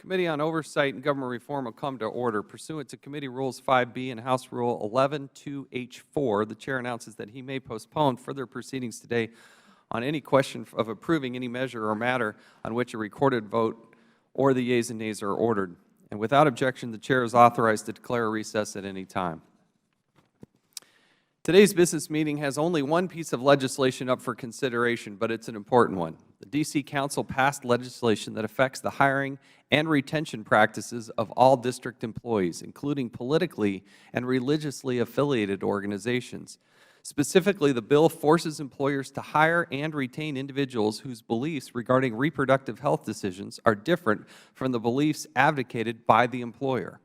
Committee on Oversight and Government Reform will come to order. Pursuant to Committee Rules 5B and House Rule 11-2H4, the Chair announces that he may postpone further proceedings today on any question of approving any measure or matter on which a recorded vote or the yeas and nays are ordered. And without objection, the Chair is authorized to declare a recess at any time. Today's business meeting has only one piece of legislation up for consideration, but it's an important one. The D.C. Council passed legislation that affects the hiring and retention practices of all district employees, including politically and religiously affiliated organizations. Specifically, the bill forces employers to hire and retain individuals whose beliefs regarding reproductive health decisions are different from the beliefs advocated by the employer.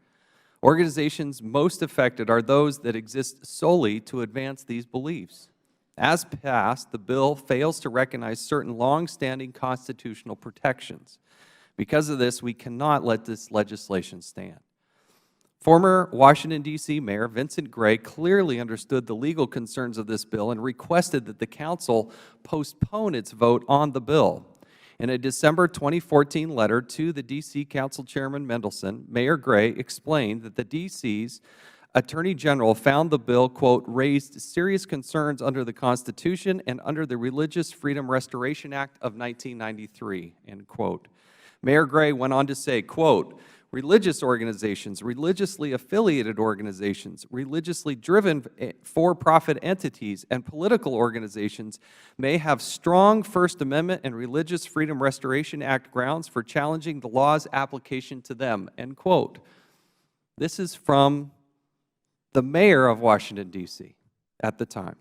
Organizations most affected are those that exist solely to advance these beliefs. As passed, the bill fails to recognize certain long-standing constitutional protections. Because of this, we cannot let this legislation stand. Former Washington, D.C. Mayor Vincent Gray clearly understood the legal concerns of this bill and requested that the Council postpone its vote on the bill. In a December 2014 letter to the D.C. Council Chairman Mendelson, Mayor Gray explained that the D.C.'s Attorney General found the bill, quote, raised serious concerns under the Constitution and under the Religious Freedom Restoration Act of 1993, end quote. Mayor Gray went on to say, quote, religious organizations, religiously affiliated organizations, religiously driven for-profit entities, and political organizations may have strong First Amendment and Religious Freedom Restoration Act grounds for challenging the law's application to them, end quote. This is from the mayor of Washington, D.C. at the time.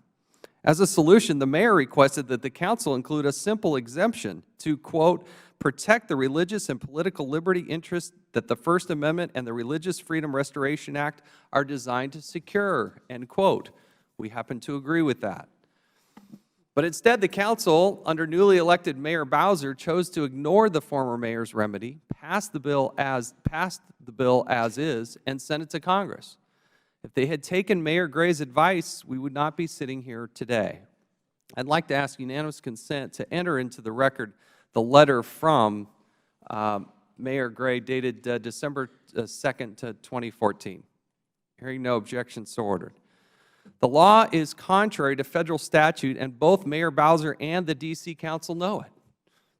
As a solution, the mayor requested that the Council include a simple exemption to, quote, protect the religious and political liberty interests that the First Amendment and the Religious Freedom Restoration Act are designed to secure, end quote. We happen to agree with that. But instead, the Council, under newly elected Mayor Bowser, chose to ignore the former mayor's remedy, passed the bill as is, and sent it to Congress. If they had taken Mayor Gray's advice, we would not be sitting here today. I'd like to ask unanimous consent to enter into the record the letter from Mayor Gray dated December 2nd, 2014. Hearing no objection, so ordered. The law is contrary to Federal statute, and both Mayor Bowser and the D.C. Council know it.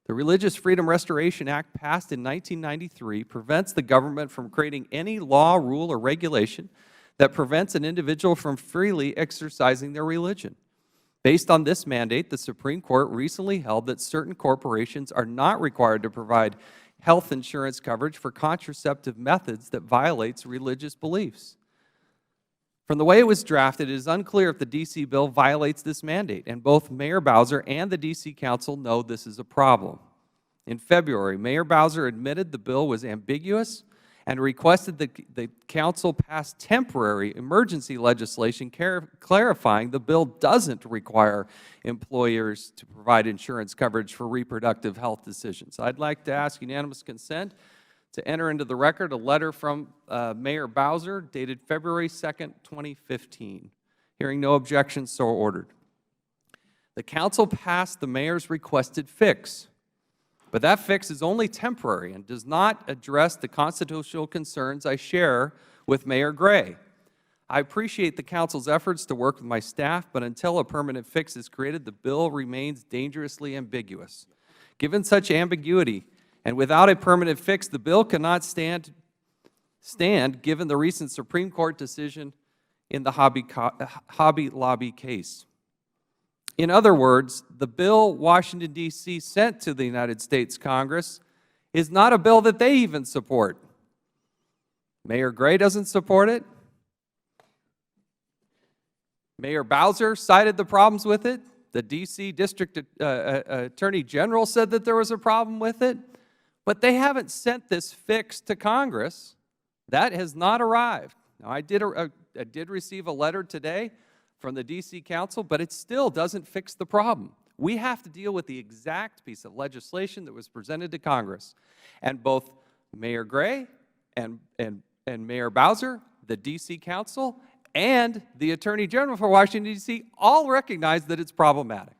The Religious Freedom Restoration Act, passed in 1993, prevents the government from creating any law, rule, or regulation that prevents an individual from freely exercising their religion. Based on this mandate, the Supreme Court recently held that certain corporations are not required to provide health insurance coverage for contraceptive methods that violates religious beliefs. From the way it was drafted, it is unclear if the D.C. bill violates this mandate, and both Mayor Bowser and the D.C. Council know this is a problem. In February, Mayor Bowser admitted the bill was ambiguous and requested that the Council pass temporary emergency legislation clarifying the bill doesn't require employers to provide insurance coverage for reproductive health decisions. I'd like to ask unanimous consent to enter into the record a letter from Mayor Bowser dated February 2nd, 2015. Hearing no objections, so ordered. The Council passed the Mayor's requested fix. But that fix is only temporary and does not address the constitutional concerns I share with Mayor Gray. I appreciate the Council's efforts to work with my staff, but until a permanent fix is created, the bill remains dangerously ambiguous. Given such ambiguity, and without a permanent fix, the bill cannot stand given the recent Supreme Court decision in the Hobby Lobby case. In other words, the bill Washington, D.C. sent to the United States Congress is not a bill that they even support. Mayor Gray doesn't support it. Mayor Bowser cited the problems with it. The D.C. District Attorney General said that there was a problem with it. But they haven't sent this fix to Congress. That has not arrived. Now, I did receive a letter today from the D.C. Council, but it still doesn't fix the problem. We have to deal with the exact piece of legislation that was presented to Congress. And both Mayor Gray and Mayor Bowser, the D.C. Council, and the Attorney General for Washington, D.C. all recognize that it's problematic.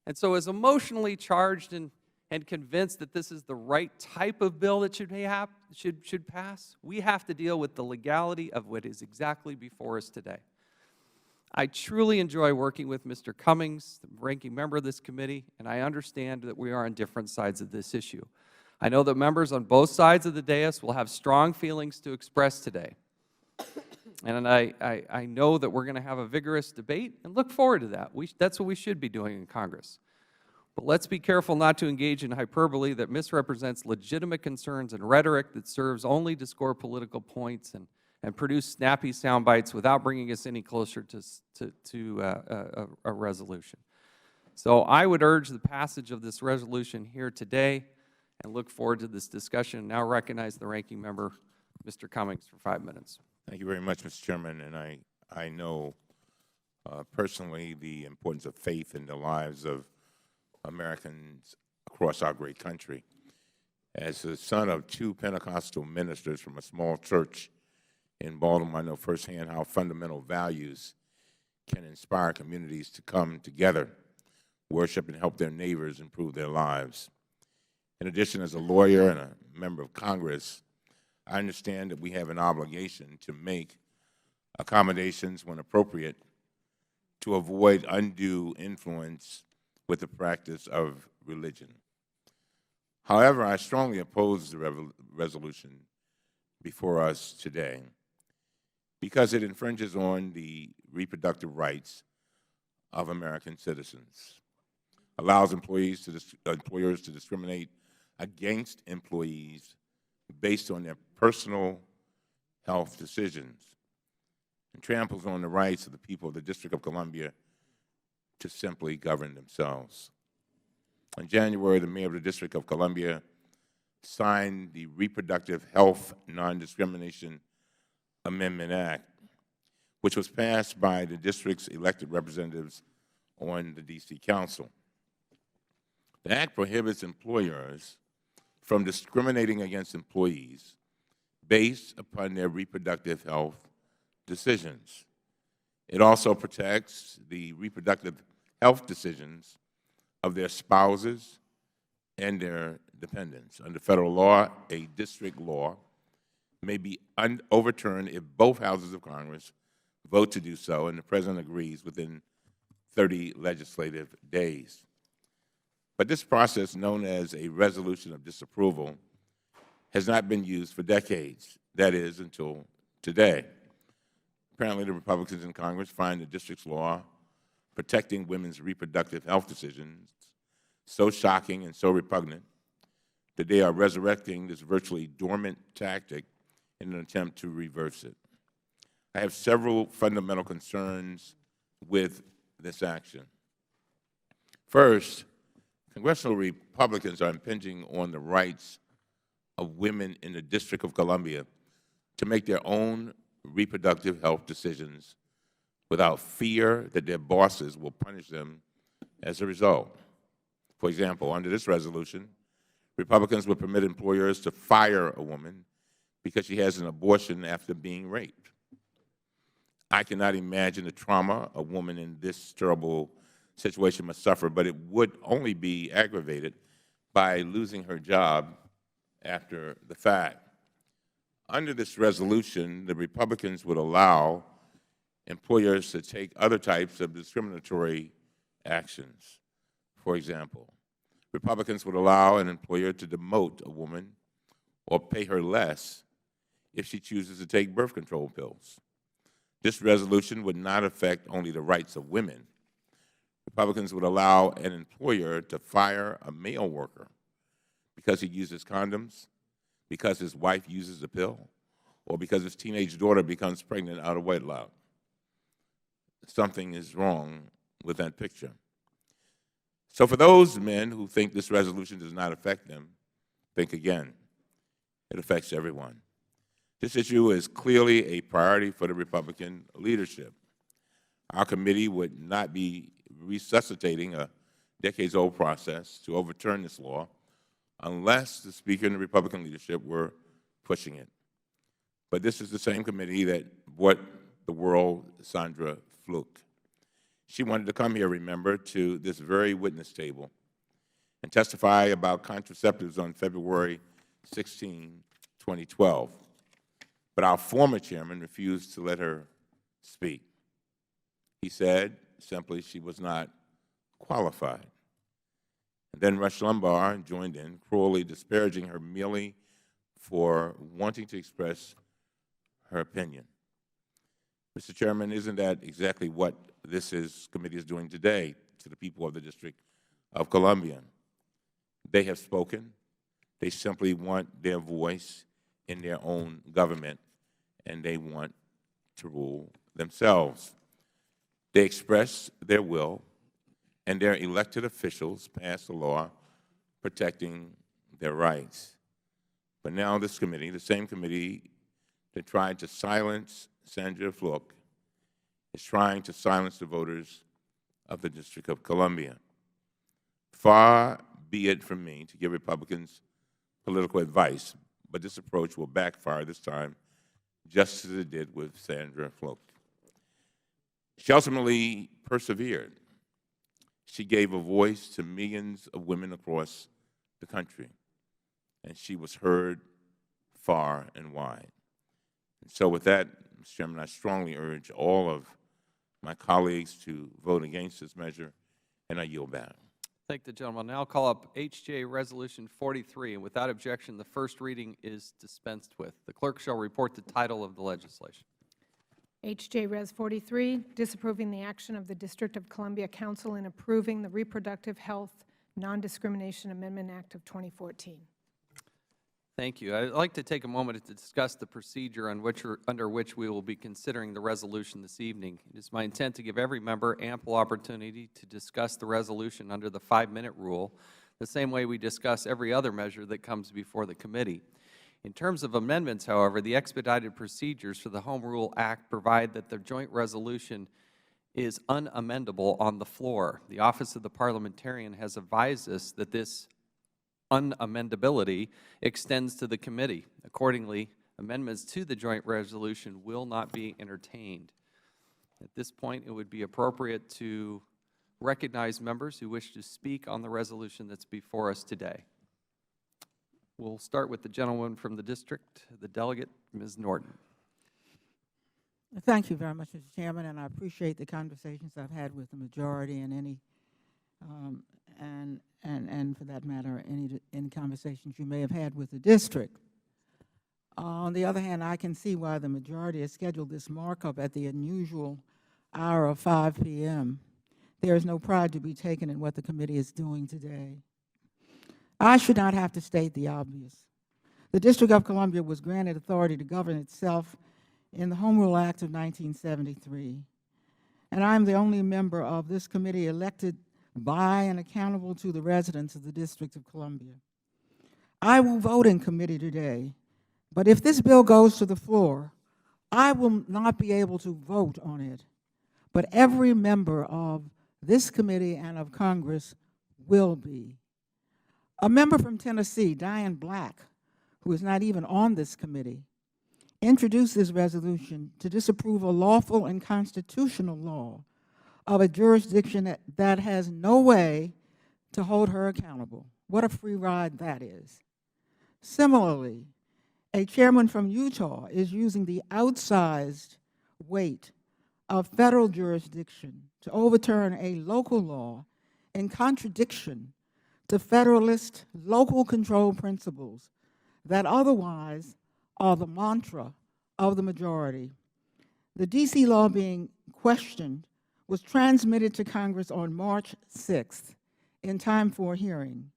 And so as emotionally charged and and convinced that this is the right type of bill that should pass, we have to deal with the legality of what is exactly before us today. I truly enjoy working with Mr. Cummings, the ranking member of this committee, and I understand that we are on different sides of this issue. I know that members on both sides of the dais will have strong feelings to express today. And I know that we're going to have a vigorous debate and look forward to that. That's what we should be doing in Congress. But let's be careful not to engage in hyperbole that misrepresents legitimate concerns and rhetoric that serves only to score political points and produce snappy sound bites without bringing us any closer to a resolution. So I would urge the passage of this resolution here today and look forward to this discussion. Now recognize the ranking member, Mr. Cummings, for 5 minutes. Thank you very much, Mr. Chairman. And I know personally the importance of faith in the lives of Americans across our great country. As the son of 2 Pentecostal ministers from a small church in Baltimore, I know firsthand how fundamental values can inspire communities to come together, worship, and help their neighbors improve their lives. In addition, as a lawyer and a member of Congress, I understand that we have an obligation to make accommodations when appropriate to avoid undue influence with the practice of religion. However, I strongly oppose the resolution before us today because it infringes on the reproductive rights of American citizens, allows employers to discriminate against employees based on their personal health decisions, and tramples on the rights of the people of the District of Columbia to simply govern themselves. In January, the mayor of the District of Columbia signed the Reproductive Health Non-Discrimination Amendment Act, which was passed by the district's elected representatives on the D.C. Council. The Act prohibits employers from discriminating against employees based upon their reproductive health decisions. It also protects the reproductive health decisions of their spouses and their dependents. Under federal law, a district law may be overturned if both houses of Congress vote to do so, and the President agrees within 30 legislative days. But this process, known as a resolution of disapproval, has not been used for decades, that is, until today. Apparently, the Republicans in Congress find the district's law protecting women's reproductive health decisions so shocking and so repugnant that they are resurrecting this virtually dormant tactic in an attempt to reverse it. I have several fundamental concerns with this action. First, Congressional Republicans are impinging on the rights of women in the District of Columbia to make their own reproductive health decisions without fear that their bosses will punish them as a result. For example, under this resolution, Republicans would permit employers to fire a woman because she has an abortion after being raped. I cannot imagine the trauma a woman in this terrible situation must suffer, but it would only be aggravated by losing her job after the fact. Under this resolution, the Republicans would allow employers to take other types of discriminatory actions. For example, Republicans would allow an employer to demote a woman or pay her less if she chooses to take birth control pills. This resolution would not affect only the rights of women. Republicans would allow an employer to fire a male worker because he uses condoms, because his wife uses a pill, or because his teenage daughter becomes pregnant out of wedlock. Something is wrong with that picture. So for those men who think this resolution does not affect them, think again. It affects everyone. This issue is clearly a priority for the Republican leadership. Our committee would not be resuscitating a decades-old process to overturn this law unless the Speaker and the Republican leadership were pushing it. But this is the same committee that brought the world Sandra Fluke. She wanted to come here, remember, to this very witness table and testify about contraceptives on February 16, 2012. But our former chairman refused to let her speak. He said simply she was not qualified. And then Rush Limbaugh joined in, cruelly disparaging her merely for wanting to express her opinion. Mr. Chairman, isn't that exactly what this committee is doing today to the people of the District of Columbia? They have spoken. They simply want their voice in their own government, and they want to rule themselves. They express their will, and their elected officials pass a law protecting their rights. But now this committee, the same committee that tried to silence Sandra Fluke, is trying to silence the voters of the District of Columbia. Far be it from me to give Republicans political advice, but this approach will backfire this time, just as it did with Sandra Fluke. She ultimately persevered. She gave a voice to millions of women across the country, and she was heard far and wide. And so with that, Mr. Chairman, I strongly urge all of my colleagues to vote against this measure, and I yield back. Thank the gentleman. Now I'll call up H.J. Resolution 43, and without objection, the first reading is dispensed with. The clerk shall report the title of the legislation. H.J. Res. 43, disapproving the action of the District of Columbia Council in approving the Reproductive Health Non-Discrimination Amendment Act of 2014. Thank you. I'd like to take a moment to discuss the procedure under which we will be considering the resolution this evening. It is my intent to give every member ample opportunity to discuss the resolution under the 5-minute rule, the same way we discuss every other measure that comes before the committee. In terms of amendments, however, the expedited procedures for the Home Rule Act provide that the joint resolution is unamendable on the floor. The Office of the Parliamentarian has advised us that this unamendability extends to the committee. Accordingly, amendments to the joint resolution will not be entertained. At this point, it would be appropriate to recognize members who wish to speak on the resolution that's before us today. We'll start with the gentleman from the district, the delegate, Ms. Norton. Thank you very much, Mr. Chairman, and I appreciate the conversations I've had with the majority and any and for that matter, any conversations you may have had with the district. On the other hand, I can see why the majority has scheduled this markup at the unusual hour of 5 p.m. There is no pride to be taken in what the committee is doing today. I should not have to state the obvious. The District of Columbia was granted authority to govern itself in the Home Rule Act of 1973, and I am the only member of this committee elected by and accountable to the residents of the District of Columbia. I will vote in committee today, but if this bill goes to the floor, I will not be able to vote on it, but every member of this committee and of Congress will be. A member from Tennessee, Diane Black, who is not even on this committee, introduced this resolution to disapprove a lawful and constitutional law of a jurisdiction that has no way to hold her accountable. What a free ride that is. Similarly, a chairman from Utah is using the outsized weight of federal jurisdiction to overturn a local law in contradiction to federalist local control principles that otherwise are the mantra of the majority. The D.C. law being questioned was transmitted to Congress on March 6th in time for a hearing.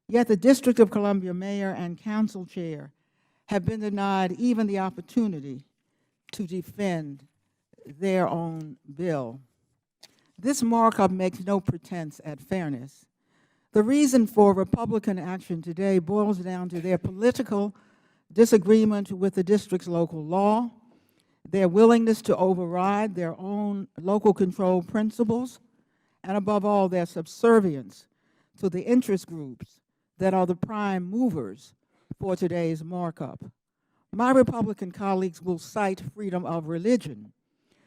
Yet the District of Columbia mayor and council chair have been denied even the opportunity to defend their own bill. This markup makes no pretense at fairness. The reason for Republican action today boils down to their political disagreement with the district's local law, their willingness to override their own local control principles, and above all, their subservience to the interest groups that are the prime movers for today's markup. My Republican colleagues will cite freedom of religion,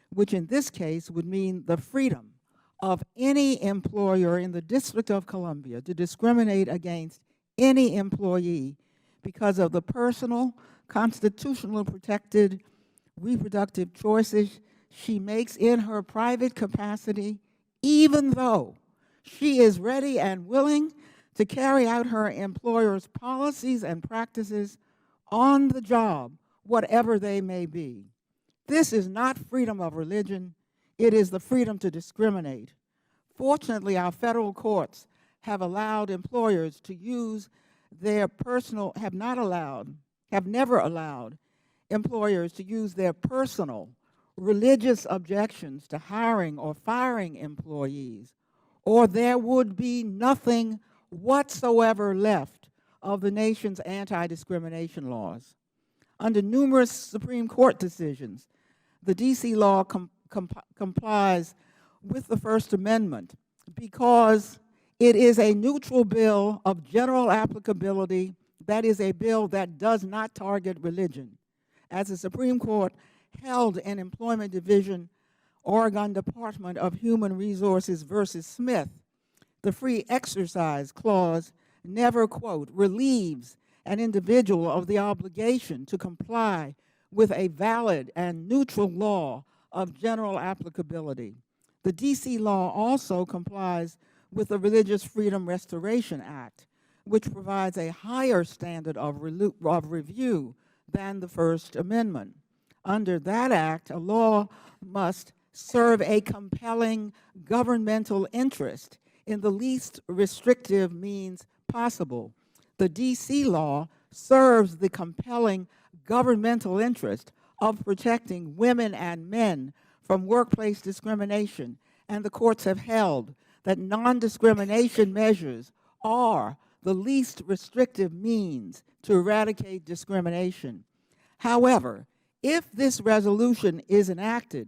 which in this case would mean the freedom of any employer in the District of Columbia to discriminate against any employee because of the personal, constitutionally protected reproductive choices she makes in her private capacity, even though she is ready and willing to carry out her employer's policies and practices on the job, whatever they may be. This is not freedom of religion. It is the freedom to discriminate. Fortunately, our federal courts have allowed employers to use their personal, have never allowed employers to use their personal religious objections to hiring or firing employees, or there would be nothing whatsoever left of the nation's anti-discrimination laws. Under numerous Supreme Court decisions, the D.C. law complies with the First Amendment because it is a neutral bill of general applicability. That is a bill that does not target religion. As the Supreme Court held in Employment Division, Oregon Department of Human Resources versus Smith, the Free Exercise Clause never, quote, relieves an individual of the obligation to comply with a valid and neutral law of general applicability. The D.C. law also complies with the Religious Freedom Restoration Act, which provides a higher standard of review than the First Amendment. Under that act, a law must serve a compelling governmental interest in the least restrictive means possible. The D.C. law serves the compelling governmental interest of protecting women and men from workplace discrimination, and the courts have held that non-discrimination measures are the least restrictive means to eradicate discrimination. However, if this resolution is enacted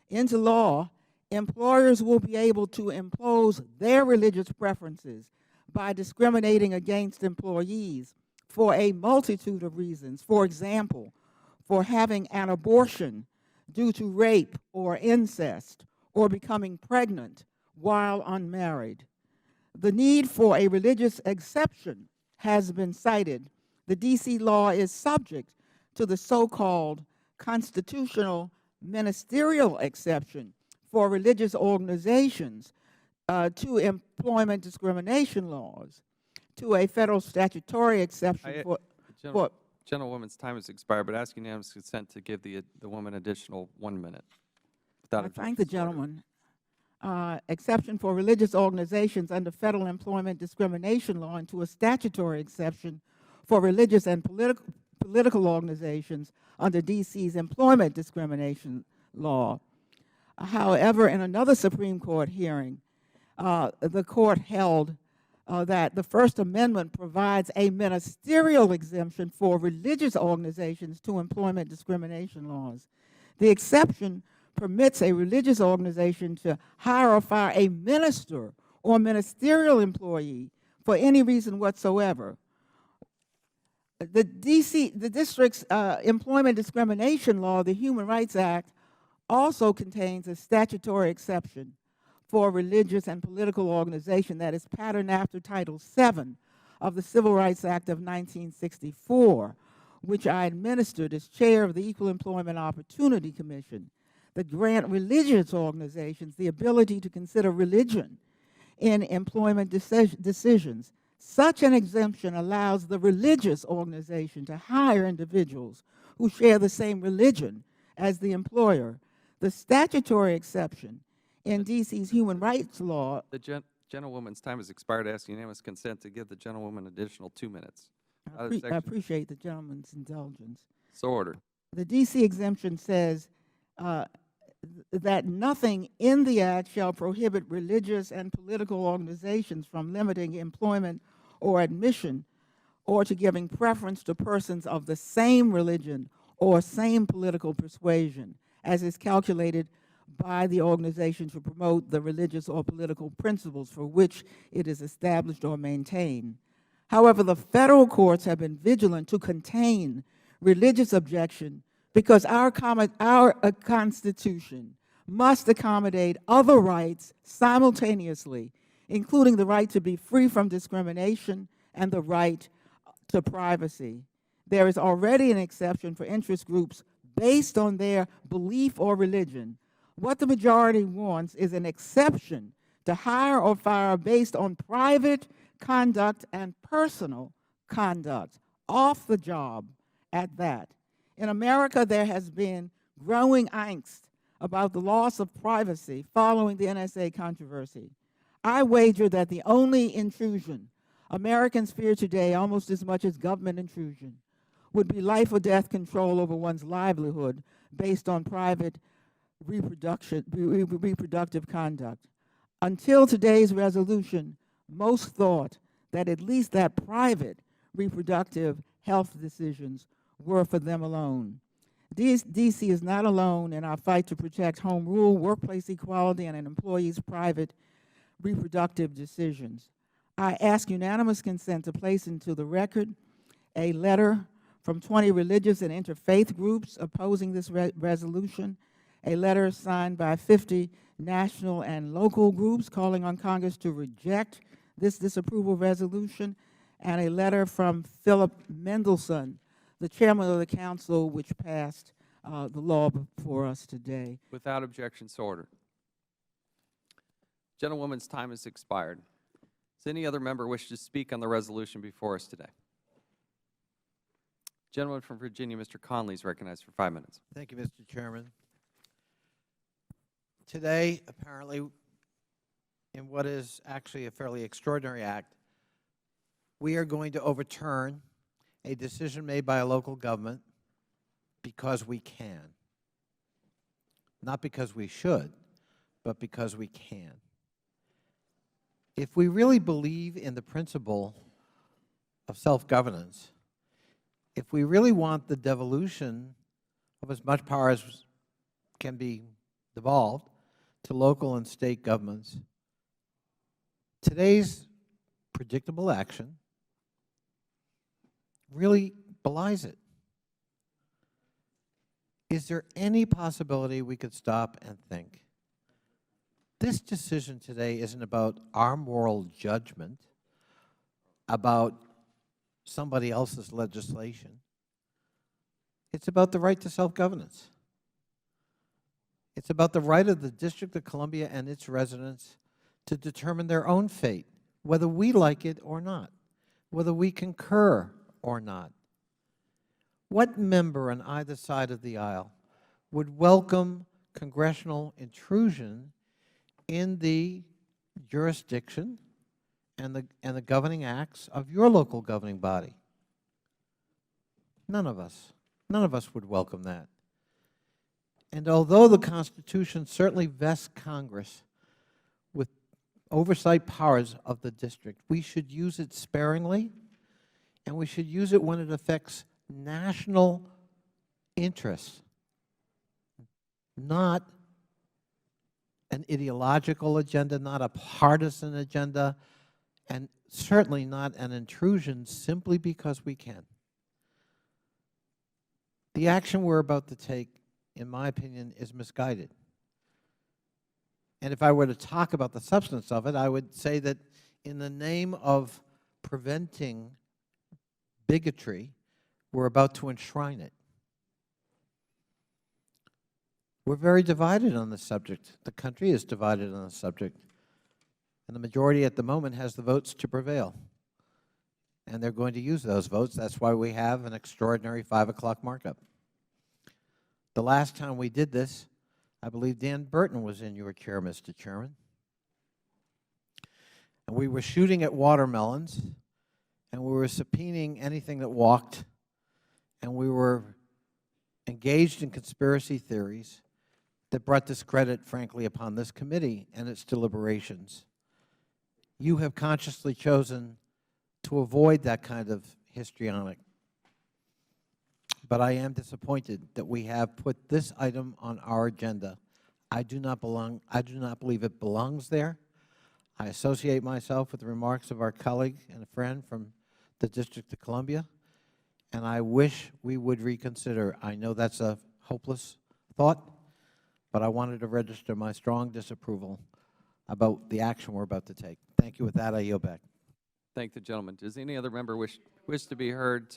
into law, employers will be able to impose their religious preferences by discriminating against employees for a multitude of reasons. For example, for having an abortion due to rape or incest, or becoming pregnant while unmarried. The need for a religious exception has been cited. The D.C. law is subject to the so-called constitutional ministerial exception for religious organizations to employment discrimination laws, to a federal statutory exception for Gentlewoman's time has expired, but ask unanimous consent to give the woman additional 1 minute. I thank the gentleman. Exception for religious organizations under federal employment discrimination law, and to a statutory exception for religious and political organizations under D.C.'s employment discrimination law. However, in another Supreme Court hearing, the court held that the First Amendment provides a ministerial exemption for religious organizations to employment discrimination laws. The exception permits a religious organization to hire or fire a minister or ministerial employee for any reason whatsoever. The district's employment discrimination law, the Human Rights Act, also contains a statutory exception for religious and political organization that is patterned after Title VII of the Civil Rights Act of 1964, which I administered as chair of the Equal Employment Opportunity Commission, that grant religious organizations the ability to consider religion in employment decisions. Such an exemption allows the religious organization to hire individuals who share the same religion as the employer. The statutory exception in D.C.'s human rights law. The gentlewoman's time has expired. Ask unanimous consent to give the gentlewoman additional 2 minutes. I appreciate the gentleman's indulgence. So ordered. The D.C. exemption says that nothing in the act shall prohibit religious and political organizations from limiting employment or admission or to giving preference to persons of the same religion or same political persuasion, as is calculated by the organization to promote the religious or political principles for which it is established or maintained. However, the federal courts have been vigilant to contain religious objection because our Constitution must accommodate other rights simultaneously, including the right to be free from discrimination and the right to privacy. There is already an exception for interest groups based on their belief or religion. What the majority wants is an exception to hire or fire based on private conduct and personal conduct, off the job at that. In America, there has been growing angst about the loss of privacy following the NSA controversy. I wager that the only intrusion Americans fear today, almost as much as government intrusion, would be life or death control over one's livelihood based on private reproductive conduct. Until today's resolution, most thought that at least that private reproductive health decisions were for them alone. D.C. is not alone in our fight to protect home rule, workplace equality, and an employee's private reproductive decisions. I ask unanimous consent to place into the record a letter from 20 religious and interfaith groups opposing this resolution, a letter signed by 50 national and local groups calling on Congress to reject this disapproval resolution, and a letter from Philip Mendelson, the chairman of the council which passed the law before us today. Without objection, so ordered. Gentlewoman's time has expired. Does any other member wish to speak on the resolution before us today? Gentleman from Virginia, Mr. Conley, is recognized for 5 minutes. Thank you, Mr. Chairman. Today, apparently, in what is actually a fairly extraordinary act, we are going to overturn a decision made by a local government because we can. Not because we should, but because we can. If we really believe in the principle of self-governance, if we really want the devolution of as much power as can be devolved to local and state governments, today's predictable action really belies it. Is there any possibility we could stop and think? This decision today isn't about our moral judgment about somebody else's legislation. It's about the right to self-governance. It's about the right of the District of Columbia and its residents to determine their own fate, whether we like it or not, whether we concur or not. What member on either side of the aisle would welcome congressional intrusion in the jurisdiction and the governing acts of your local governing body? None of us. None of us would welcome that. And although the Constitution certainly vests Congress with oversight powers of the district, we should use it sparingly, and we should use it when it affects national interests, not an ideological agenda, not a partisan agenda, and certainly not an intrusion simply because we can. The action we're about to take, in my opinion, is misguided. And if I were to talk about the substance of it, I would say that in the name of preventing bigotry, we're about to enshrine it. We're very divided on this subject. The country is divided on the subject. And the majority at the moment has the votes to prevail. And they're going to use those votes. That's why we have an extraordinary 5 o'clock markup. The last time we did this, I believe Dan Burton was in your chair, Mr. Chairman. And we were shooting at watermelons, and we were subpoenaing anything that walked, and we were engaged in conspiracy theories that brought discredit, frankly, upon this committee and its deliberations. You have consciously chosen to avoid that kind of histrionic. But I am disappointed that we have put this item on our agenda. I do not believe it belongs there. I associate myself with the remarks of our colleague and a friend from the District of Columbia, and I wish we would reconsider. I know that's a hopeless thought, but I wanted to register my strong disapproval about the action we're about to take. Thank you. With that, I yield back. Thank the gentleman. Does any other member wish to be heard?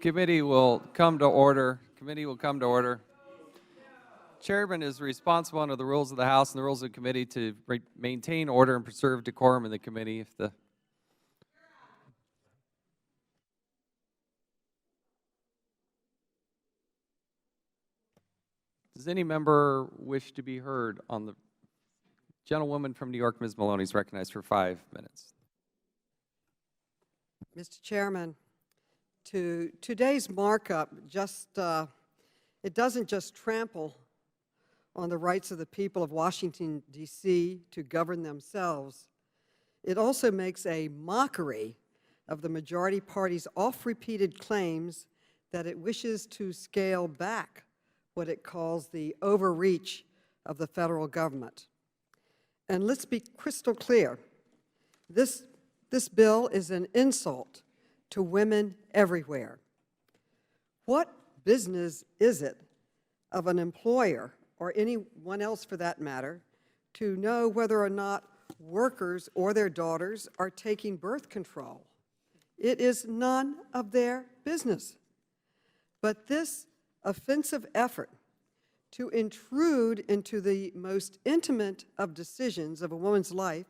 Committee will come to order. Committee will come to order. Chairman is responsible under the rules of the House and the rules of the committee to maintain order and preserve decorum in the committee. Does any member wish to be heard on the gentlewoman from New York, Ms. Maloney, is recognized for 5 minutes. Mr. Chairman, today's markup it doesn't just trample on the rights of the people of Washington, D.C. to govern themselves. It also makes a mockery of the majority party's oft-repeated claims that it wishes to scale back what it calls the overreach of the federal government. And let's be crystal clear. This bill is an insult to women everywhere. What business is it of an employer, or anyone else for that matter, to know whether or not workers or their daughters are taking birth control? It is none of their business. But this offensive effort to intrude into the most intimate of decisions of a woman's life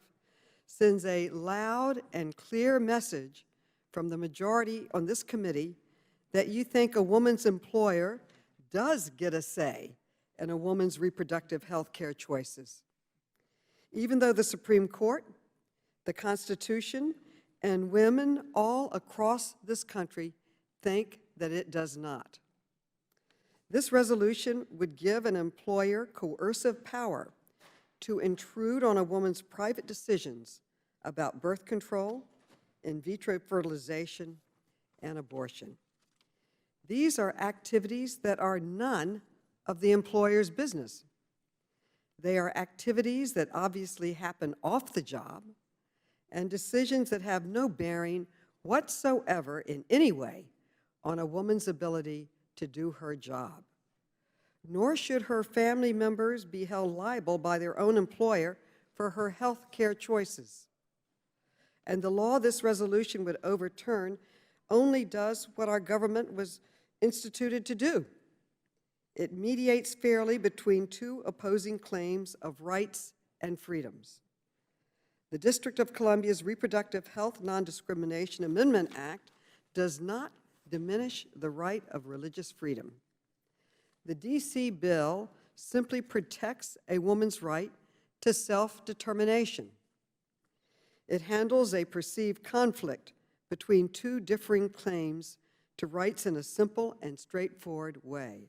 sends a loud and clear message from the majority on this committee that you think a woman's employer does get a say in a woman's reproductive health care choices, even though the Supreme Court, the Constitution, and women all across this country think that it does not. This resolution would give an employer coercive power to intrude on a woman's private decisions about birth control, in vitro fertilization, and abortion. These are activities that are none of the employer's business. They are activities that obviously happen off the job and decisions that have no bearing whatsoever in any way on a woman's ability to do her job. Nor should her family members be held liable by their own employer for her health care choices. And the law this resolution would overturn only does what our government was instituted to do. It mediates fairly between two opposing claims of rights and freedoms. The District of Columbia's Reproductive Health Non-Discrimination Amendment Act does not diminish the right of religious freedom. The D.C. bill simply protects a woman's right to self-determination. It handles a perceived conflict between two differing claims to rights in a simple and straightforward way.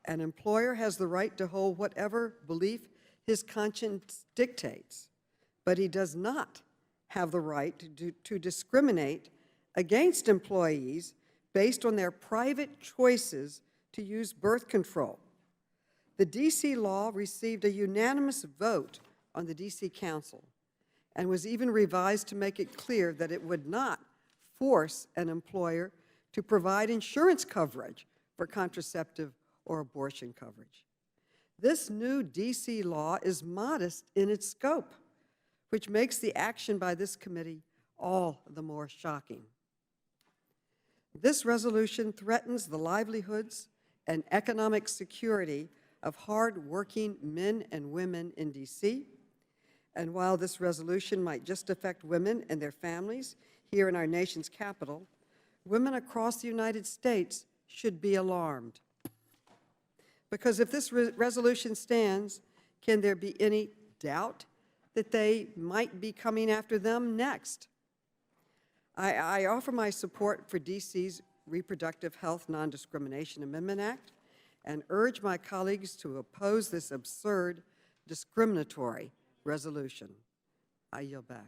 An employer has the right to hold whatever belief his conscience dictates, but he does not have the right to discriminate against employees based on their private choices to use birth control. The D.C. law received a unanimous vote on the D.C. Council and was even revised to make it clear that it would not force an employer to provide insurance coverage for contraceptive or abortion coverage. This new D.C. law is modest in its scope, which makes the action by this committee all the more shocking. This resolution threatens the livelihoods and economic security of hard-working men and women in D.C., and while this resolution might just affect women and their families here in our nation's capital, women across the United States should be alarmed. Because if this resolution stands, can there be any doubt that they might be coming after them next? I offer my support for D.C.'s Reproductive Health Non-Discrimination Amendment Act and urge my colleagues to oppose this absurd, discriminatory resolution. I yield back.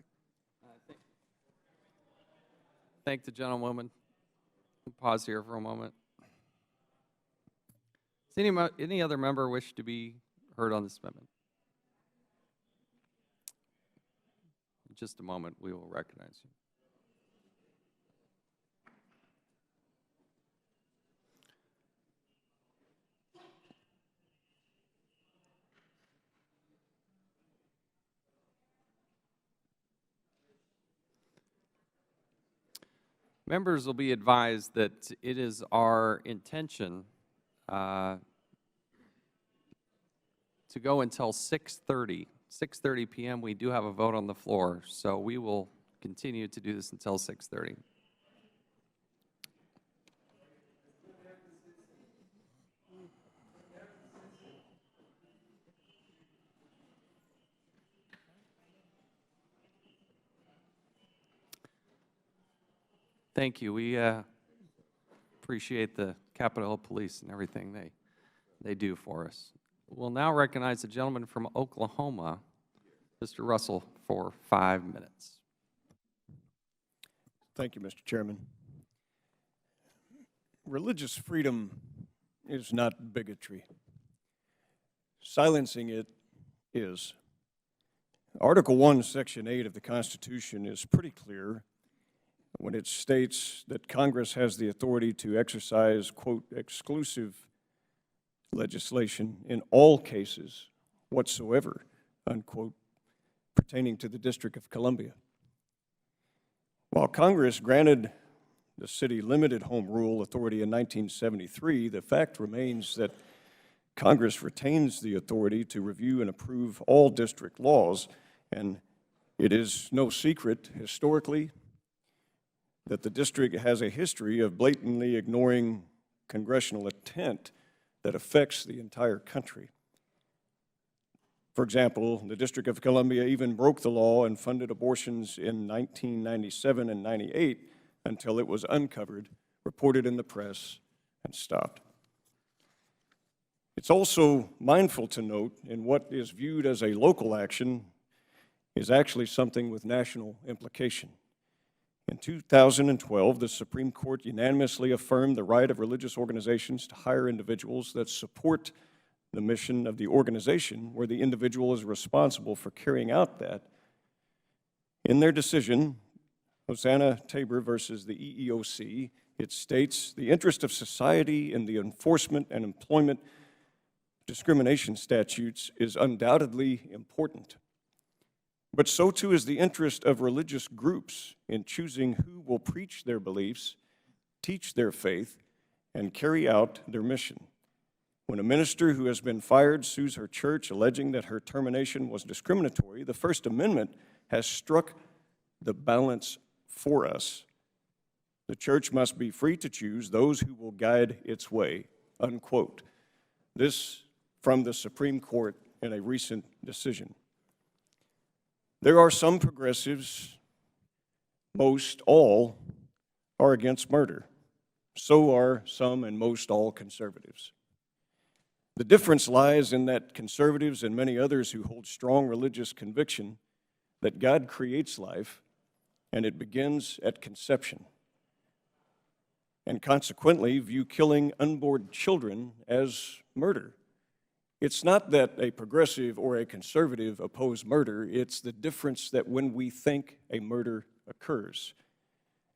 Thank the gentlewoman. We'll pause here for a moment. Does any other member wish to be heard on this amendment? In just a moment, we will recognize you. Members will be advised that it is our intention to go until 6:30. 6:30 p.m. We do have a vote on the floor, so we will continue to do this until 6:30. Thank you. We appreciate the Capitol Hill Police and everything they do for us. We'll now recognize the gentleman from Oklahoma, Mr. Russell, for 5 minutes. Thank you, Mr. Chairman. Religious freedom is not bigotry. Silencing it is. Article 1, Section 8 of the Constitution is pretty clear when it states that Congress has the authority to exercise, quote, exclusive legislation in all cases whatsoever, unquote, pertaining to the District of Columbia. While Congress granted the city limited home rule authority in 1973, the fact remains that Congress retains the authority to review and approve all district laws, and it is no secret historically that the district has a history of blatantly ignoring congressional intent that affects the entire country. For example, the District of Columbia even broke the law and funded abortions in 1997 and 98 until it was uncovered, reported in the press, and stopped. It's also mindful to note in what is viewed as a local action is actually something with national implication. In 2012, the Supreme Court unanimously affirmed the right of religious organizations to hire individuals that support the mission of the organization where the individual is responsible for carrying out that. In their decision, Hosanna Tabor versus the EEOC, it states, the interest of society in the enforcement and employment discrimination statutes is undoubtedly important. But so too is the interest of religious groups in choosing who will preach their beliefs, teach their faith, and carry out their mission. When a minister who has been fired sues her church alleging that her termination was discriminatory, the First Amendment has struck the balance for us. The church must be free to choose those who will guide its way, unquote. This from the Supreme Court in a recent decision. There are some progressives, most all, are against murder. So are some and most all conservatives. The difference lies in that conservatives and many others who hold strong religious conviction that God creates life and it begins at conception, and consequently view killing unborn children as murder. It's not that a progressive or a conservative oppose murder, it's the difference that when we think a murder occurs.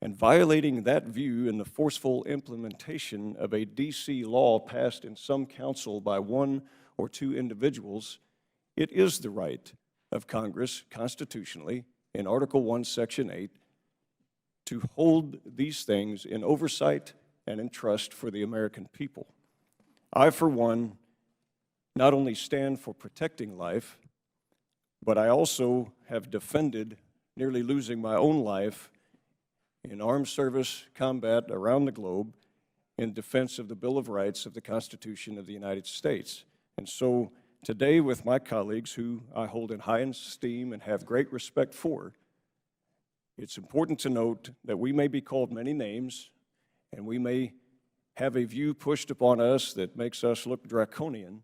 And violating that view in the forceful implementation of a D.C. law passed in some council by one or two individuals, it is the right of Congress constitutionally, in Article 1, Section 8, to hold these things in oversight and in trust for the American people. I, for one, not only stand for protecting life, but I also have defended nearly losing my own life in armed service combat around the globe in defense of the Bill of Rights of the Constitution of the United States. And so today, with my colleagues who I hold in high esteem and have great respect for, it's important to note that we may be called many names and we may have a view pushed upon us that makes us look draconian,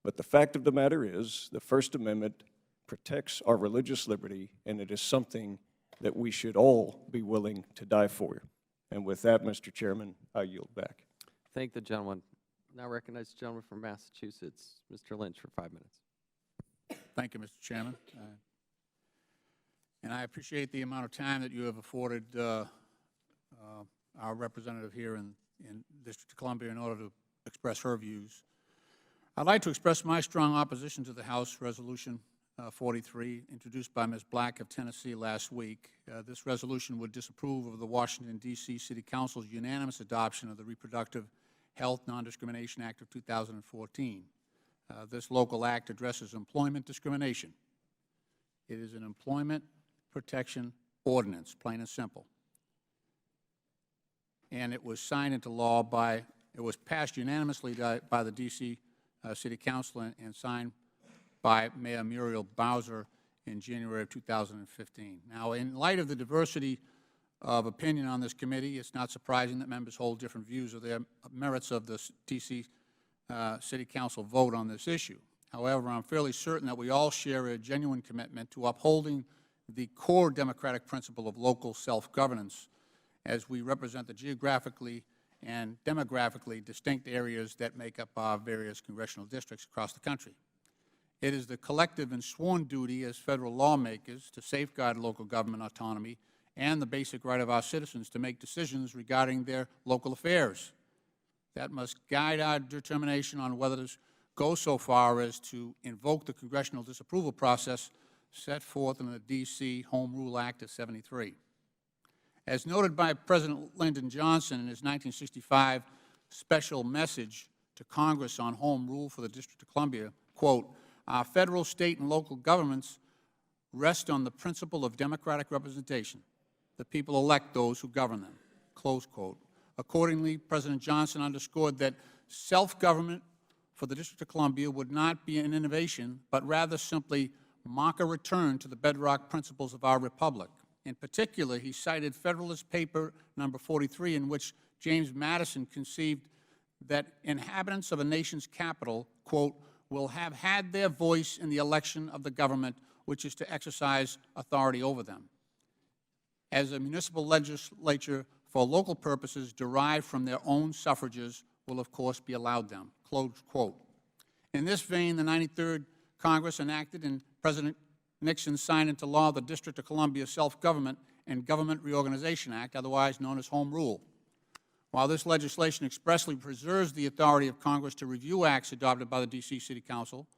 but the fact of the matter is the First Amendment protects our religious liberty, and it is something that we should all be willing to die for. And with that, Mr. Chairman, I yield back. Thank the gentleman. Now recognize the gentleman from Massachusetts, Mr. Lynch, for 5 minutes. Thank you, Mr. Chairman. And I appreciate the amount of time that you have afforded our representative here in District of Columbia in order to express her views. I'd like to express my strong opposition to the House resolution 43, introduced by Ms. Black of Tennessee last week. This resolution would disapprove of the Washington, D.C. City Council's unanimous adoption of the Reproductive Health Non-Discrimination Act of 2014. This local act addresses employment discrimination. It is an employment protection ordinance, plain and simple. And it was signed into law by, it was passed unanimously by the D.C. City Council and signed by Mayor Muriel Bowser in January of 2015. Now, in light of the diversity of opinion on this committee, it's not surprising that members hold different views of the merits of the D.C. City Council vote on this issue. However, I'm fairly certain that we all share a genuine commitment to upholding the core democratic principle of local self-governance as we represent the geographically and demographically distinct areas that make up our various congressional districts across the country. It is the collective and sworn duty as federal lawmakers to safeguard local government autonomy and the basic right of our citizens to make decisions regarding their local affairs. That must guide our determination on whether to go so far as to invoke the congressional disapproval process set forth in the D.C. Home Rule Act of '73. As noted by President Lyndon Johnson in his 1965 special message to Congress on Home Rule for the District of Columbia, quote, "Our federal, state, and local governments rest on the principle of democratic representation. The people elect those who govern them," close quote. Accordingly, President Johnson underscored that self-government for the District of Columbia would not be an innovation, but rather simply mark a return to the bedrock principles of our republic. In particular, he cited Federalist Paper number 43, in which James Madison conceived that inhabitants of a nation's capital, quote, "will have had their voice in the election of the government which is to exercise authority over them, as a municipal legislature for local purposes derived from their own suffrages will of course be allowed them," close quote. In this vein, the 93rd Congress enacted and President Nixon signed into law the District of Columbia Self-Government and Government Reorganization Act, otherwise known as Home Rule. While this legislation expressly preserves the authority of Congress to review acts adopted by the D.C. City Council,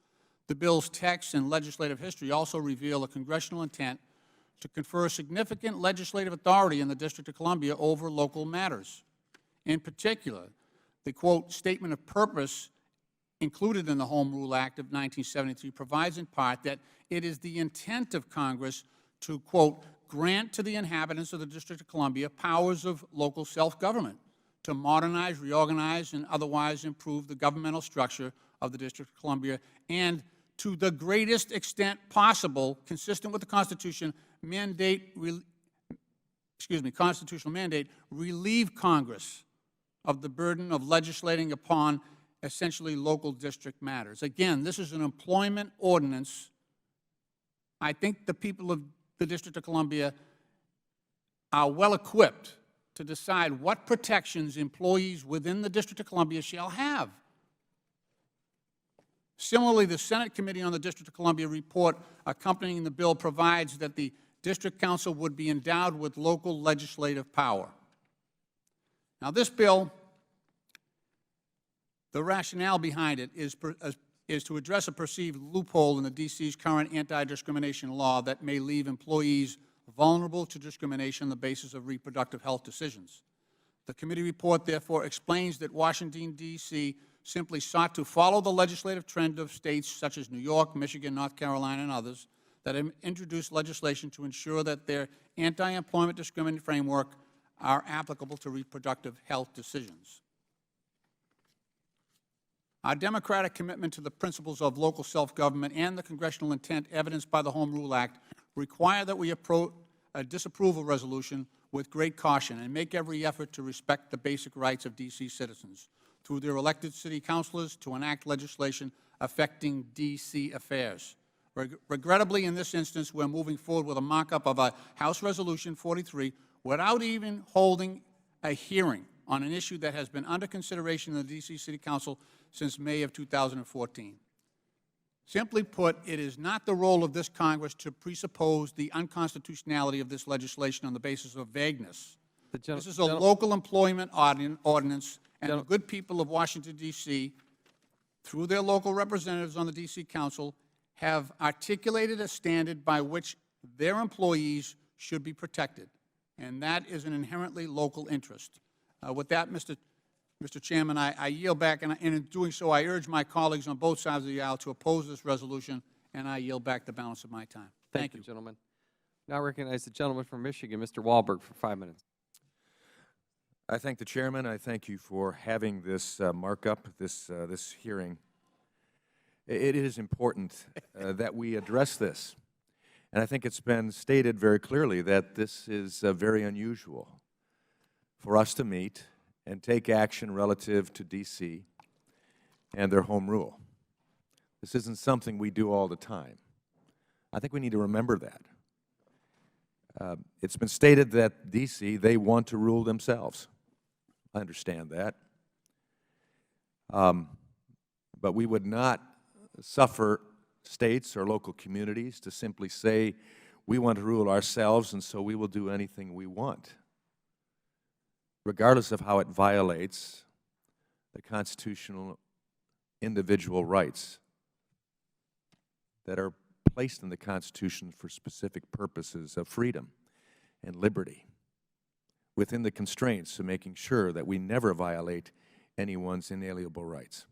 the bill's text and legislative history also reveal a congressional intent to confer significant legislative authority in the District of Columbia over local matters. In particular, the, quote, "statement of purpose" included in the Home Rule Act of 1973 provides in part that it is the intent of Congress to, quote, "grant to the inhabitants of the District of Columbia powers of local self-government to modernize, reorganize, and otherwise improve the governmental structure of the District of Columbia, and to the greatest extent possible, consistent with the Constitution, constitutional mandate, relieve Congress of the burden of legislating upon essentially local district matters." Again, this is an employment ordinance. I think the people of the District of Columbia are well equipped to decide what protections employees within the District of Columbia shall have. Similarly, the Senate Committee on the District of Columbia report accompanying the bill provides that the District Council would be endowed with local legislative power. Now, this bill, the rationale behind it is to address a perceived loophole in the D.C.'s current anti-discrimination law that may leave employees vulnerable to discrimination on the basis of reproductive health decisions. The committee report, therefore, explains that Washington, D.C. simply sought to follow the legislative trend of states such as New York, Michigan, North Carolina, and others that have introduced legislation to ensure that their anti-employment discrimination framework are applicable to reproductive health decisions. Our democratic commitment to the principles of local self-government and the congressional intent evidenced by the Home Rule Act require that we approach a disapproval resolution with great caution and make every effort to respect the basic rights of D.C. citizens through their elected city councilors to enact legislation affecting D.C. affairs. Regrettably, in this instance, we're moving forward with a mock-up of a House Resolution 43 without even holding a hearing on an issue that has been under consideration in the D.C. City Council since May of 2014. Simply put, it is not the role of this Congress to presuppose the unconstitutionality of this legislation on the basis of vagueness. This is a local employment ordinance, and the good people of Washington, D.C., through their local representatives on the D.C. Council, have articulated a standard by which their employees should be protected, and that is an inherently local interest. With that, Mr. Chairman, I yield back, and in doing so, I urge my colleagues on both sides of the aisle to oppose this resolution, and I yield back the balance of my time. Thank you. gentlemen. Now I recognize the gentleman from Michigan, Mr. Wahlberg, for 5 minutes. I thank the chairman. I thank you for having this markup, this hearing. It is important that we address this. And I think it's been stated very clearly that this is very unusual for us to meet and take action relative to D.C. and their home rule. This isn't something we do all the time. I think we need to remember that. It's been stated that D.C., they want to rule themselves. I understand that. But we would not suffer states or local communities to simply say, we want to rule ourselves, and so we will do anything we want, regardless of how it violates the constitutional individual rights that are placed in the Constitution for specific purposes of freedom and liberty, within the constraints of making sure that we never violate anyone's inalienable rights.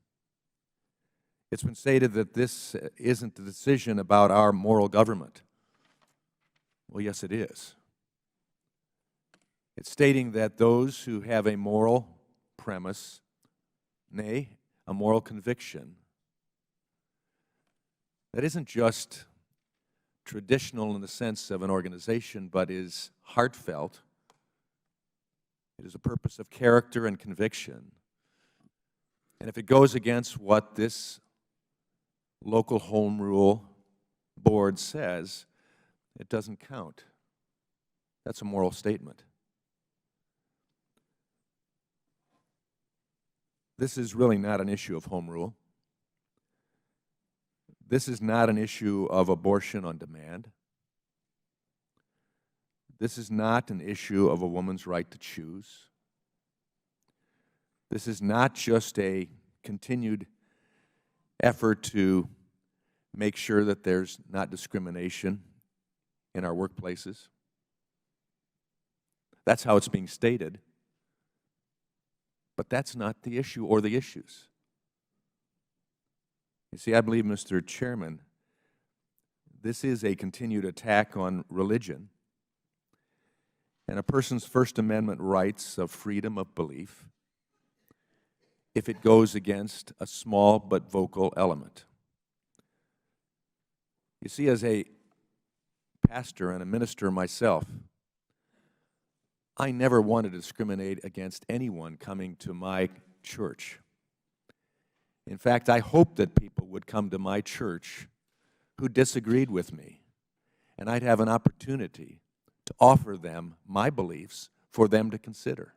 It's been stated that this isn't the decision about our moral government. Well, yes, it is. It's stating that those who have a moral premise, nay, a moral conviction, that isn't just traditional in the sense of an organization, but is heartfelt. It is a purpose of character and conviction. And if it goes against what this local home rule board says, it doesn't count. That's a moral statement. This is really not an issue of home rule. This is not an issue of abortion on demand. This is not an issue of a woman's right to choose. This is not just a continued effort to make sure that there's not discrimination in our workplaces. That's how it's being stated. But that's not the issue or the issues. You see, I believe, Mr. Chairman, this is a continued attack on religion and a person's First Amendment rights of freedom of belief if it goes against a small but vocal element. You see, as a pastor and a minister myself, I never wanted to discriminate against anyone coming to my church. In fact, I hoped that people would come to my church who disagreed with me, and I'd have an opportunity to offer them my beliefs for them to consider.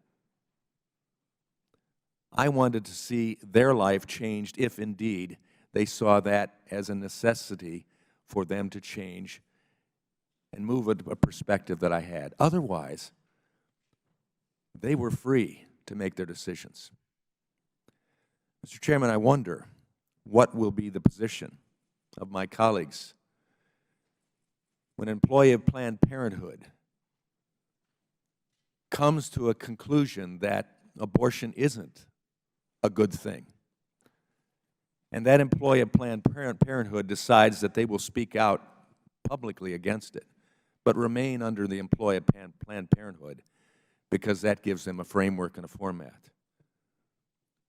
I wanted to see their life changed if indeed they saw that as a necessity for them to change and move a perspective that I had. Otherwise, they were free to make their decisions. Mr. Chairman, I wonder what will be the position of my colleagues when an employee of Planned Parenthood comes to a conclusion that abortion isn't a good thing, and that employee of Planned Parenthood decides that they will speak out publicly against it, but remain under the employee of Planned Parenthood because that gives them a framework and a format.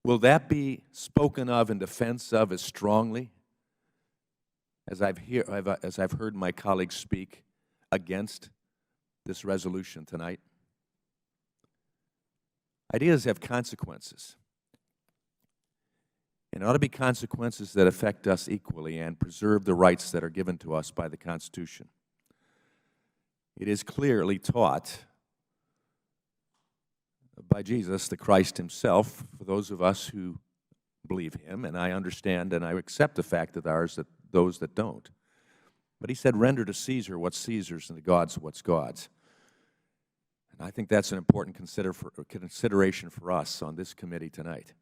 Will that be spoken of in defense of as strongly as I've heard my colleagues speak against this resolution tonight? Ideas have consequences. And it ought to be consequences that affect us equally and preserve the rights that are given to us by the Constitution. It is clearly taught by Jesus, the Christ himself, for those of us who believe him, and I understand and I accept the fact that those that don't. But he said, render to Caesar what's Caesar's and to God's what's God's. And I think that's an important consideration for us on this committee tonight,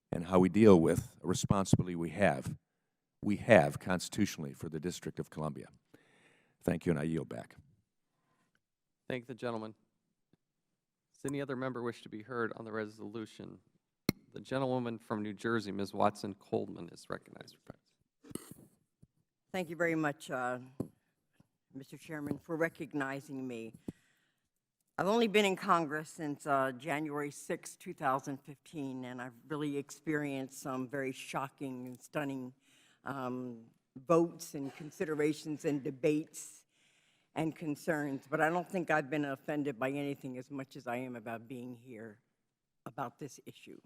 and how we deal with a responsibility we have we have constitutionally for the District of Columbia. Thank you, and I yield back. Thank the gentleman. Does any other member wish to be heard on the resolution? The gentlewoman from New Jersey, Ms. Watson Coleman, is recognized. Thank you very much, Mr. Chairman, for recognizing me. I've only been in Congress since January 6, 2015, and I've really experienced some very shocking and stunning votes and considerations and debates and concerns, but I don't think I've been offended by anything as much as I am about being here about this issue.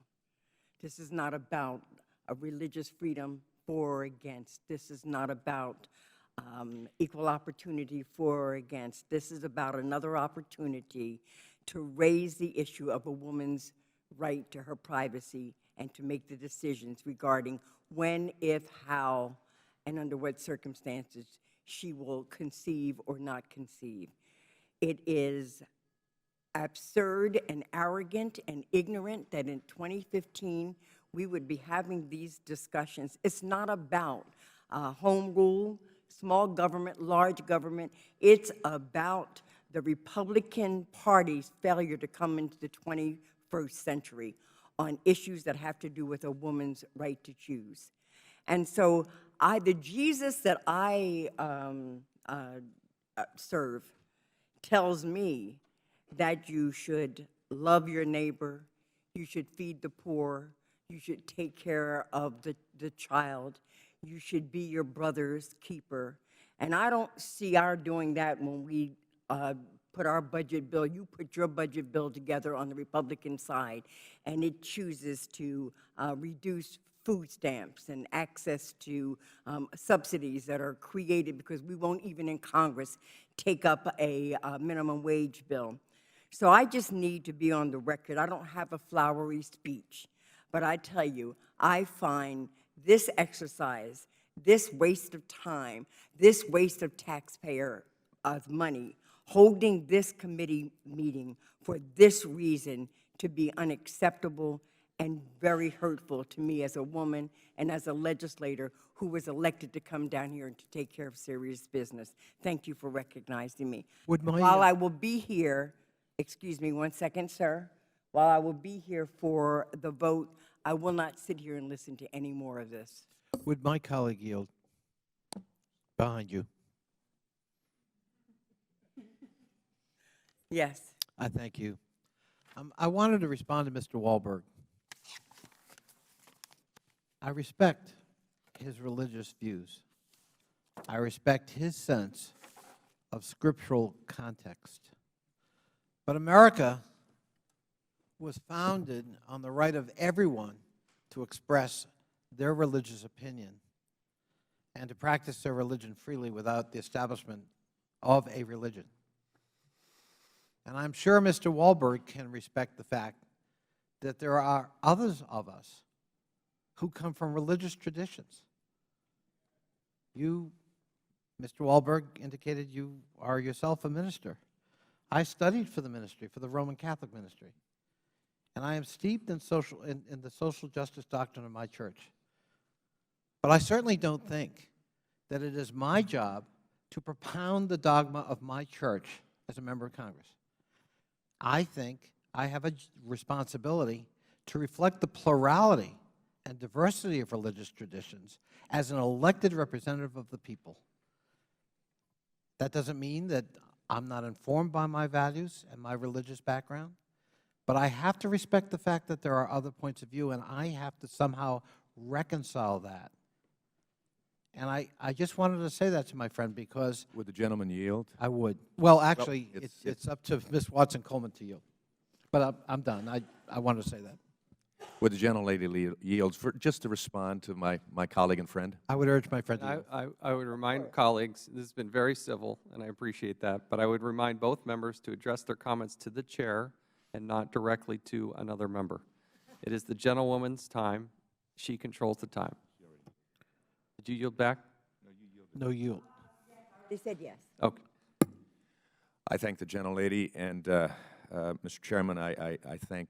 This is not about a religious freedom for or against. This is not about equal opportunity for or against. This is about another opportunity to raise the issue of a woman's right to her privacy and to make the decisions regarding when, if, how, and under what circumstances she will conceive or not conceive. It is absurd and arrogant and ignorant that in 2015 we would be having these discussions. It's not about home rule, small government, large government. It's about the Republican Party's failure to come into the 21st century on issues that have to do with a woman's right to choose. And so the Jesus that I serve tells me that you should love your neighbor, you should feed the poor, you should take care of the child, you should be your brother's keeper. And I don't see our doing that when we put our budget bill. You put your budget bill together on the Republican side, and it chooses to reduce food stamps and access to subsidies that are created because we won't even in Congress take up a minimum wage bill. So I just need to be on the record. I don't have a flowery speech, but I tell you, I find this exercise, this waste of time, this waste of taxpayer money, holding this committee meeting for this reason to be unacceptable and very hurtful to me as a woman and as a legislator who was elected to come down here and to take care of serious business. Thank you for recognizing me. While I will be here, excuse me 1 second, sir. While I will be here for the vote, I will not sit here and listen to any more of this. Would my colleague yield? Behind you. Yes. I thank you. I wanted to respond to Mr. Wahlberg. I respect his religious views. I respect his sense of scriptural context. But America was founded on the right of everyone to express their religious opinion and to practice their religion freely without the establishment of a religion. And I'm sure Mr. Wahlberg can respect the fact that there are others of us who come from religious traditions. You, Mr. Wahlberg, indicated you are yourself a minister. I studied for the ministry, for the Roman Catholic ministry. And I am steeped in the social justice doctrine of my church. But I certainly don't think that it is my job to propound the dogma of my church as a member of Congress. I think I have a responsibility to reflect the plurality and diversity of religious traditions as an elected representative of the people. That doesn't mean that I'm not informed by my values and my religious background, but I have to respect the fact that there are other points of view, and I have to somehow reconcile that. And I just wanted to say that to my friend because— Would the gentleman yield? I would. Well, actually, Well, it's up to Ms. Watson Coleman to yield. But I'm done. I wanted to say that. Would the gentlelady yield for just to respond to my colleague and friend? I would urge my friend to yield. I would remind colleagues, this has been very civil, and I appreciate that, but I would remind both members to address their comments to the chair and not directly to another member. It is the gentlewoman's time. She controls the time. Did you yield back? No yield. They said yes. Okay. I thank the gentlelady, and Mr. Chairman, I thank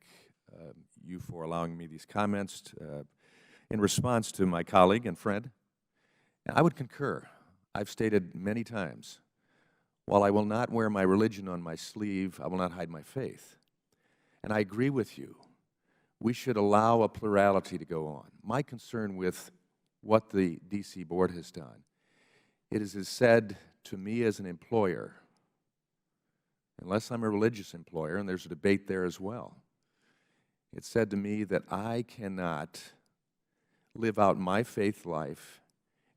you for allowing me these comments in response to my colleague and friend. And I would concur. I've stated many times, while I will not wear my religion on my sleeve, I will not hide my faith. And I agree with you. We should allow a plurality to go on. My concern with what the D.C. Board has done, it is said to me as an employer, unless I'm a religious employer, and there's a debate there as well, it's said to me that I cannot live out my faith life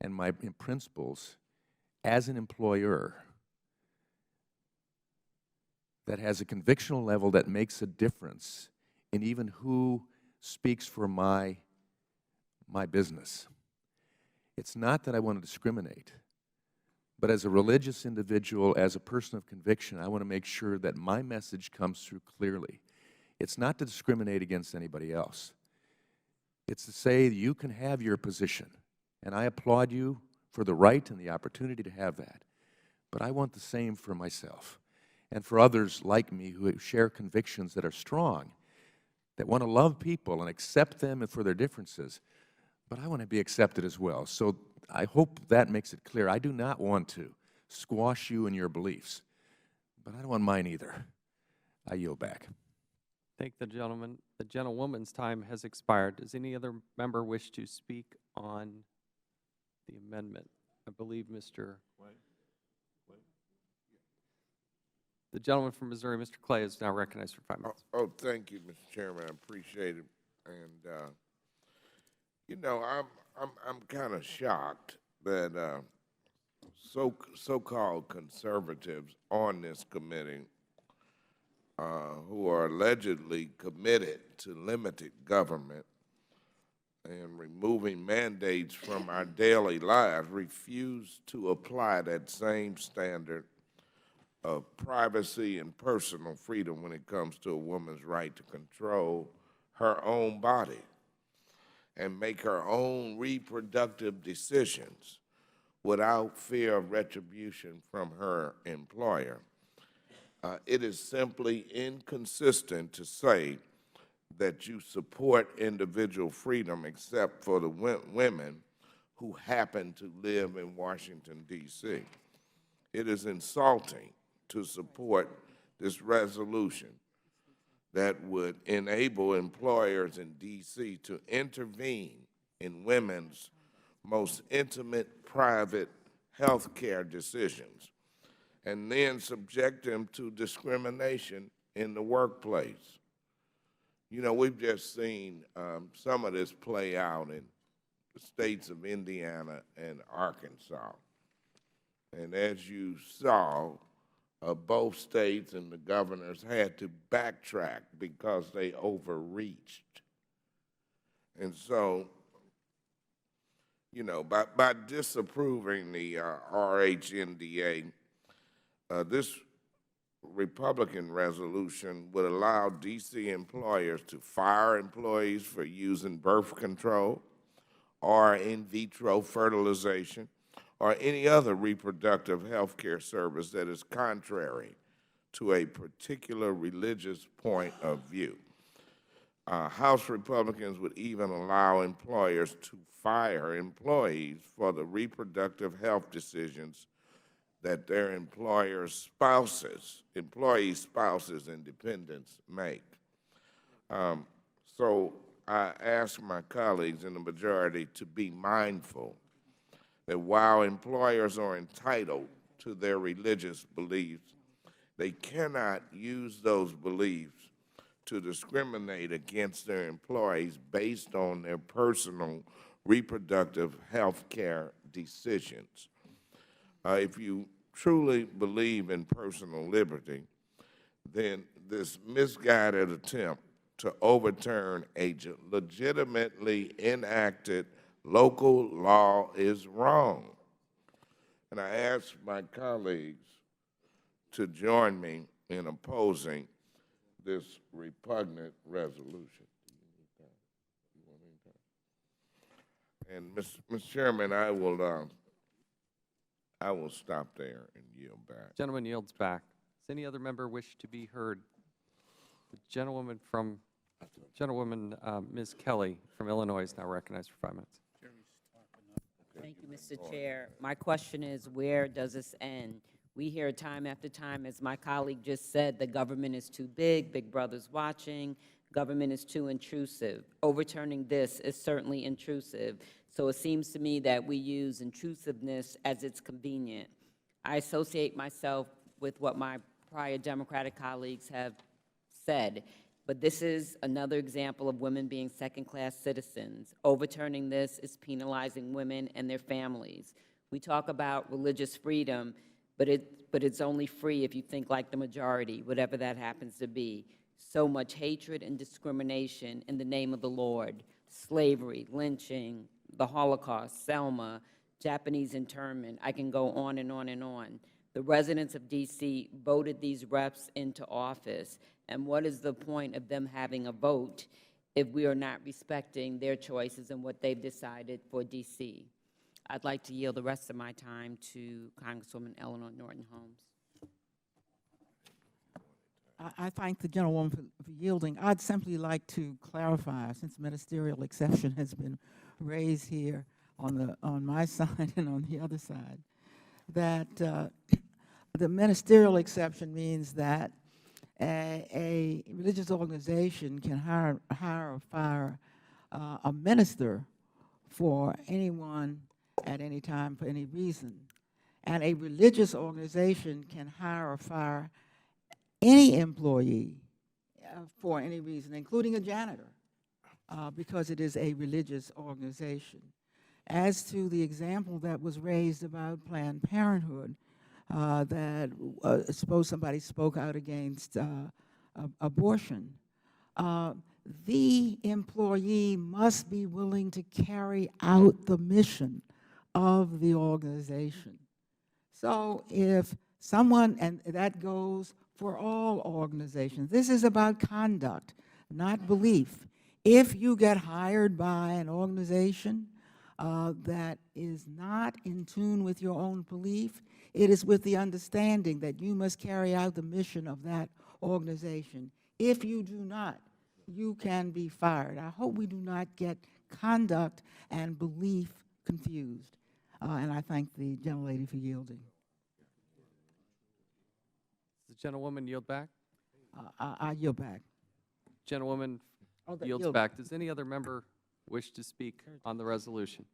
and my principles as an employer that has a convictional level that makes a difference in even who speaks for my business. It's not that I want to discriminate, but as a religious individual, as a person of conviction, I want to make sure that my message comes through clearly. It's not to discriminate against anybody else. It's to say you can have your position, and I applaud you for the right and the opportunity to have that. But I want the same for myself and for others like me who share convictions that are strong, that want to love people and accept them for their differences. But I want to be accepted as well. So I hope that makes it clear. I do not want to squash you and your beliefs, but I don't want mine either. I yield back. Thank the gentleman. The gentlewoman's time has expired. Does any other member wish to speak on the amendment? I believe the gentleman from Missouri, Mr. Clay, is now recognized for 5 minutes. Oh, thank you, Mr. Chairman. I appreciate it. And you know, I'm kind of shocked that so-called conservatives on this committee, who are allegedly committed to limited government and removing mandates from our daily lives, refuse to apply that same standard of privacy and personal freedom when it comes to a woman's right to control her own body and make her own reproductive decisions without fear of retribution from her employer. It is simply inconsistent to say that you support individual freedom except for the women who happen to live in Washington, D.C. It is insulting to support this resolution that would enable employers in D.C. to intervene in women's most intimate, private health care decisions and then subject them to discrimination in the workplace. You know, we've just seen some of this play out in the states of Indiana and Arkansas. And as you saw, both states and the governors had to backtrack because they overreached. And so, you know, by disapproving the RHNDA, this Republican resolution would allow D.C. employers to fire employees for using birth control or in vitro fertilization or any other reproductive health care service that is contrary to a particular religious point of view. House Republicans would even allow employers to fire employees for the reproductive health decisions that their employers' spouses, employees' spouses and dependents make. So I ask my colleagues in the majority to be mindful that while employers are entitled to their religious beliefs, they cannot use those beliefs to discriminate against their employees based on their personal reproductive health care decisions. If you truly believe in personal liberty, then this misguided attempt to overturn a legitimately enacted local law is wrong. And I ask my colleagues to join me in opposing this repugnant resolution. And, Mr. Chairman, I will stop there and yield back. Gentleman yields back. Does any other member wish to be heard? The gentlewoman, Ms. Kelly from Illinois is now recognized for 5 minutes. Thank you, Mr. Chair. My question is, where does this end? We hear time after time, as my colleague just said, the government is too big, Big Brother's watching, government is too intrusive. Overturning this is certainly intrusive. So it seems to me that we use intrusiveness as it's convenient. I associate myself with what my prior Democratic colleagues have said, but this is another example of women being second-class citizens. Overturning this is penalizing women and their families. We talk about religious freedom, but it's only free if you think like the majority, whatever that happens to be. So much hatred and discrimination in the name of the Lord. Slavery, lynching, the Holocaust, Selma, Japanese internment. I can go on and on and on. The residents of D.C. voted these reps into office, and what is the point of them having a vote if we are not respecting their choices and what they've decided for D.C.? I'd like to yield the rest of my time to Congresswoman Eleanor Norton Holmes. I thank the gentlewoman for yielding. I'd simply like to clarify, since ministerial exception has been raised here on my side and on the other side, that the ministerial exception means that a religious organization can hire or fire a minister for anyone at any time for any reason. And a religious organization can hire or fire any employee for any reason, including a janitor, because it is a religious organization. As to the example that was raised about Planned Parenthood, that suppose somebody spoke out against abortion, the employee must be willing to carry out the mission of the organization. So if someone, and that goes for all organizations, this is about conduct, not belief. If you get hired by an organization that is not in tune with your own belief, it is with the understanding that you must carry out the mission of that organization. If you do not, you can be fired. I hope we do not get conduct and belief confused. And I thank the gentlelady for yielding. Does the gentlewoman yield back? I yield back. Gentlewoman yields yield. back. Does any other member wish to speak on the resolution?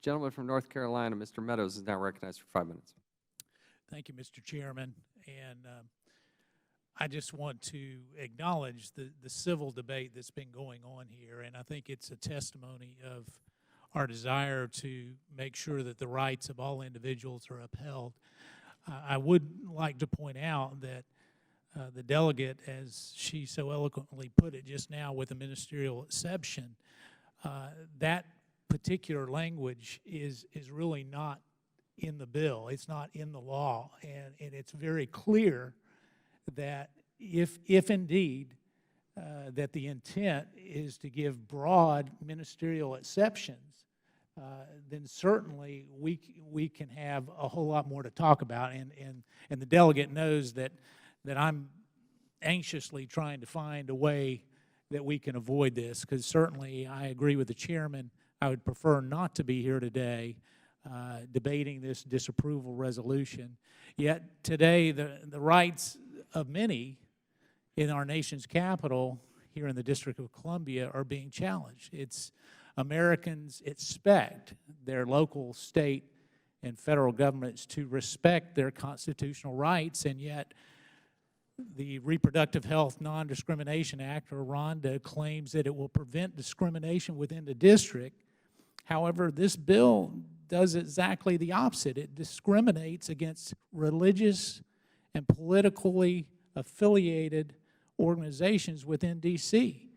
Gentleman from North Carolina, Mr. Meadows, is now recognized for 5 minutes. Thank you, Mr. Chairman. And I just want to acknowledge the civil debate that's been going on here, and I think it's a testimony of our desire to make sure that the rights of all individuals are upheld. I would like to point out that the delegate, as she so eloquently put it just now with a ministerial exception, that particular language is really not in the bill. It's not in the law, and it's very clear that if indeed that the intent is to give broad ministerial exceptions, then certainly we can have a whole lot more to talk about, and the delegate knows that I'm anxiously trying to find a way that we can avoid this, because certainly I agree with the chairman. I would prefer not to be here today debating this disapproval resolution. Yet today the rights of many in our nation's capital here in the District of Columbia are being challenged. It's Americans expect their local, state, and federal governments to respect their constitutional rights, and yet the Reproductive Health Non-Discrimination Act, or RONDA, claims that it will prevent discrimination within the district. However, this bill does exactly the opposite. It discriminates against religious and politically affiliated organizations within D.C.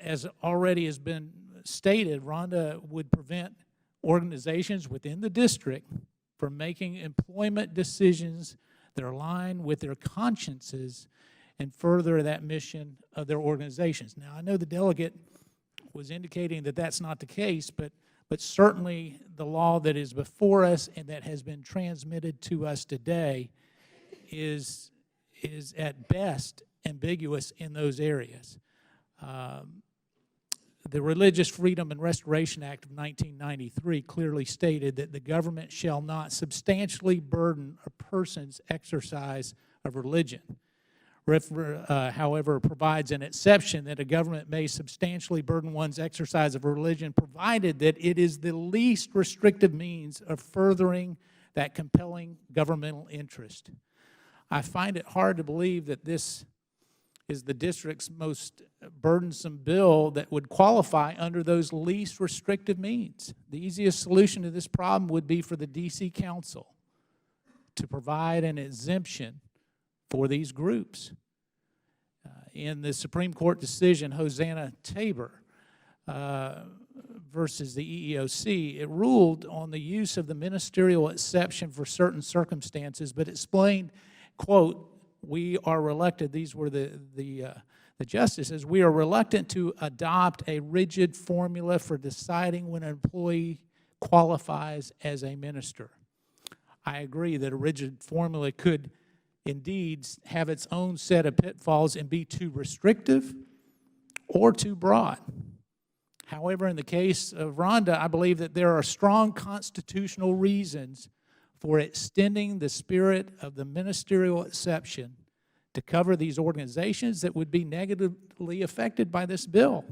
As already has been stated, RONDA would prevent organizations within the district from making employment decisions that are aligned with their consciences and further that mission of their organizations. Now, I know the delegate was indicating that that's not the case, but certainly the law that is before us and that has been transmitted to us today is at best ambiguous in those areas. The Religious Freedom and Restoration Act of 1993 clearly stated that the government shall not substantially burden a person's exercise of religion. However, provides an exception that a government may substantially burden one's exercise of religion, provided that it is the least restrictive means of furthering that compelling governmental interest. I find it hard to believe that this is the district's most burdensome bill that would qualify under those least restrictive means. The easiest solution to this problem would be for the D.C. Council to provide an exemption for these groups. In the Supreme Court decision, Hosanna Tabor versus the EEOC, it ruled on the use of the ministerial exception for certain circumstances, but explained, quote, we are reluctant, these were the justices, we are reluctant to adopt a rigid formula for deciding when an employee qualifies as a minister. I agree that a rigid formula could indeed have its own set of pitfalls and be too restrictive or too broad. However, in the case of Rhonda, I believe that there are strong constitutional reasons for extending the spirit of the ministerial exception to cover these organizations that would be negatively affected by this bill.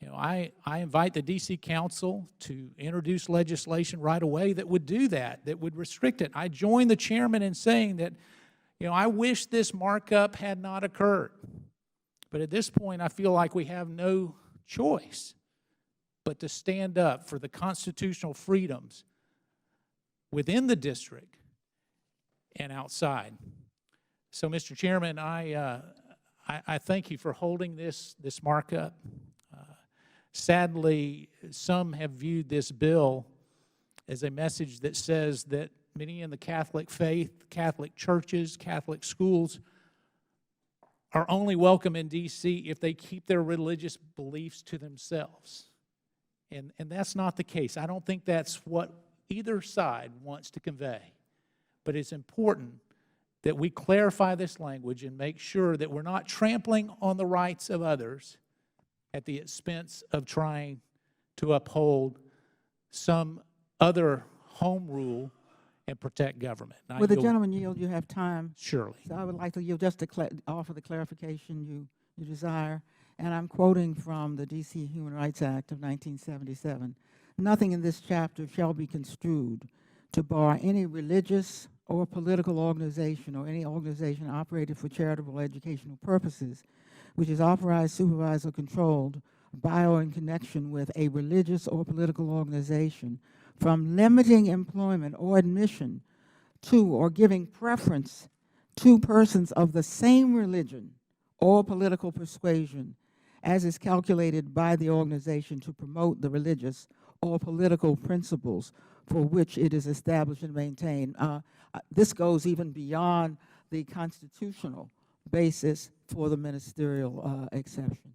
You know, I invite the D.C. Council to introduce legislation right away that would do that, that would restrict it. I join the chairman in saying that, you know, I wish this markup had not occurred. But at this point, I feel like we have no choice but to stand up for the constitutional freedoms within the district and outside. So, Mr. Chairman, I thank you for holding this markup. Sadly, some have viewed this bill as a message that says that many in the Catholic faith, Catholic churches, Catholic schools are only welcome in D.C. if they keep their religious beliefs to themselves. And that's not the case. I don't think that's what either side wants to convey. But it's important that we clarify this language and make sure that we're not trampling on the rights of others at the expense of trying to uphold some other home rule and protect government. Now, Will the gentleman yield? You have time. Surely. So I would like to yield just to offer the clarification you desire. And I'm quoting from the D.C. Human Rights Act of 1977. Nothing in this chapter shall be construed to bar any religious or political organization or any organization operated for charitable or educational purposes which is authorized, supervised, or controlled by or in connection with a religious or political organization from limiting employment or admission to or giving preference to persons of the same religion or political persuasion as is calculated by the organization to promote the religious or political principles for which it is established and maintained. This goes even beyond the constitutional basis for the ministerial exception.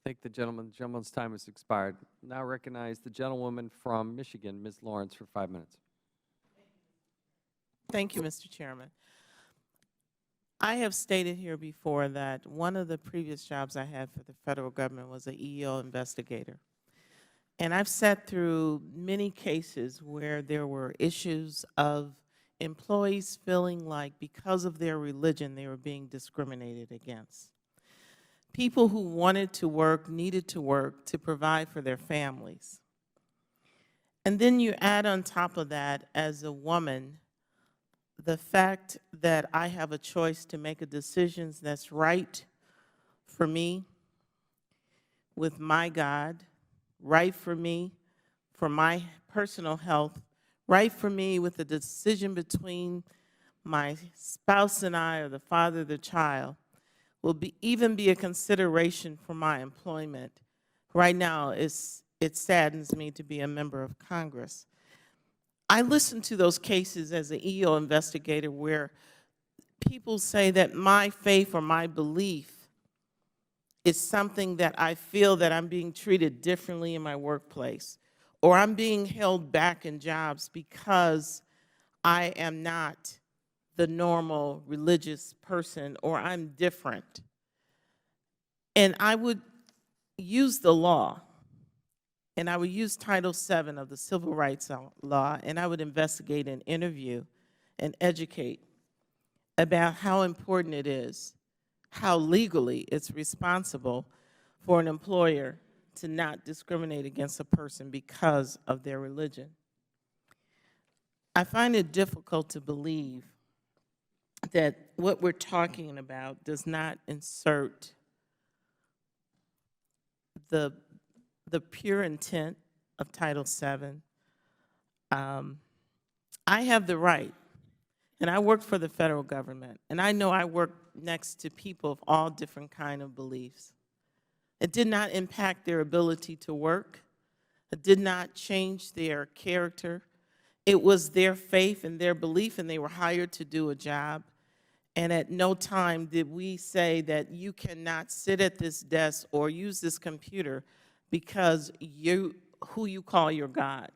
Thank the gentleman. The gentleman's time has expired. Now recognize the gentlewoman from Michigan, Ms. Lawrence, for 5 minutes. Thank you, Mr. Chairman. I have stated here before that one of the previous jobs I had for the federal government was an EEO investigator. And I've sat through many cases where there were issues of employees feeling like because of their religion they were being discriminated against. People who wanted to work, needed to work to provide for their families. And then you add on top of that, as a woman, the fact that I have a choice to make a decision that's right for me, with my God, right for me, for my personal health, right for me with the decision between my spouse and I or the father of the child, will even be a consideration for my employment. Right now, it saddens me to be a member of Congress. I listen to those cases as an EEO investigator where people say that my faith or my belief is something that I feel that I'm being treated differently in my workplace, or I'm being held back in jobs because I am not the normal religious person, or I'm different. And I would, use the law, and I would use Title VII of the Civil Rights Law, and I would investigate and interview and educate about how important it is, how legally it's responsible for an employer to not discriminate against a person because of their religion. I find it difficult to believe that what we're talking about does not insert the pure intent of Title VII. I have the right, and I work for the federal government, and I know I work next to people of all different kind of beliefs. It did not impact their ability to work. It did not change their character. It was their faith and their belief, and they were hired to do a job. And at no time did we say that you cannot sit at this desk or use this computer because who you call your God.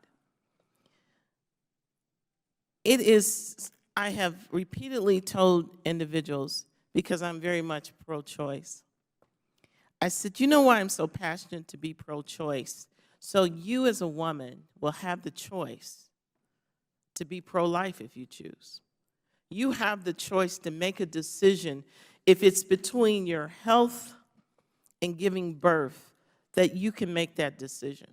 It is, I have repeatedly told individuals, because I'm very much pro-choice, I said, you know why I'm so passionate to be pro-choice? So you as a woman will have the choice to be pro-life if you choose. You have the choice to make a decision if it's between your health and giving birth, that you can make that decision.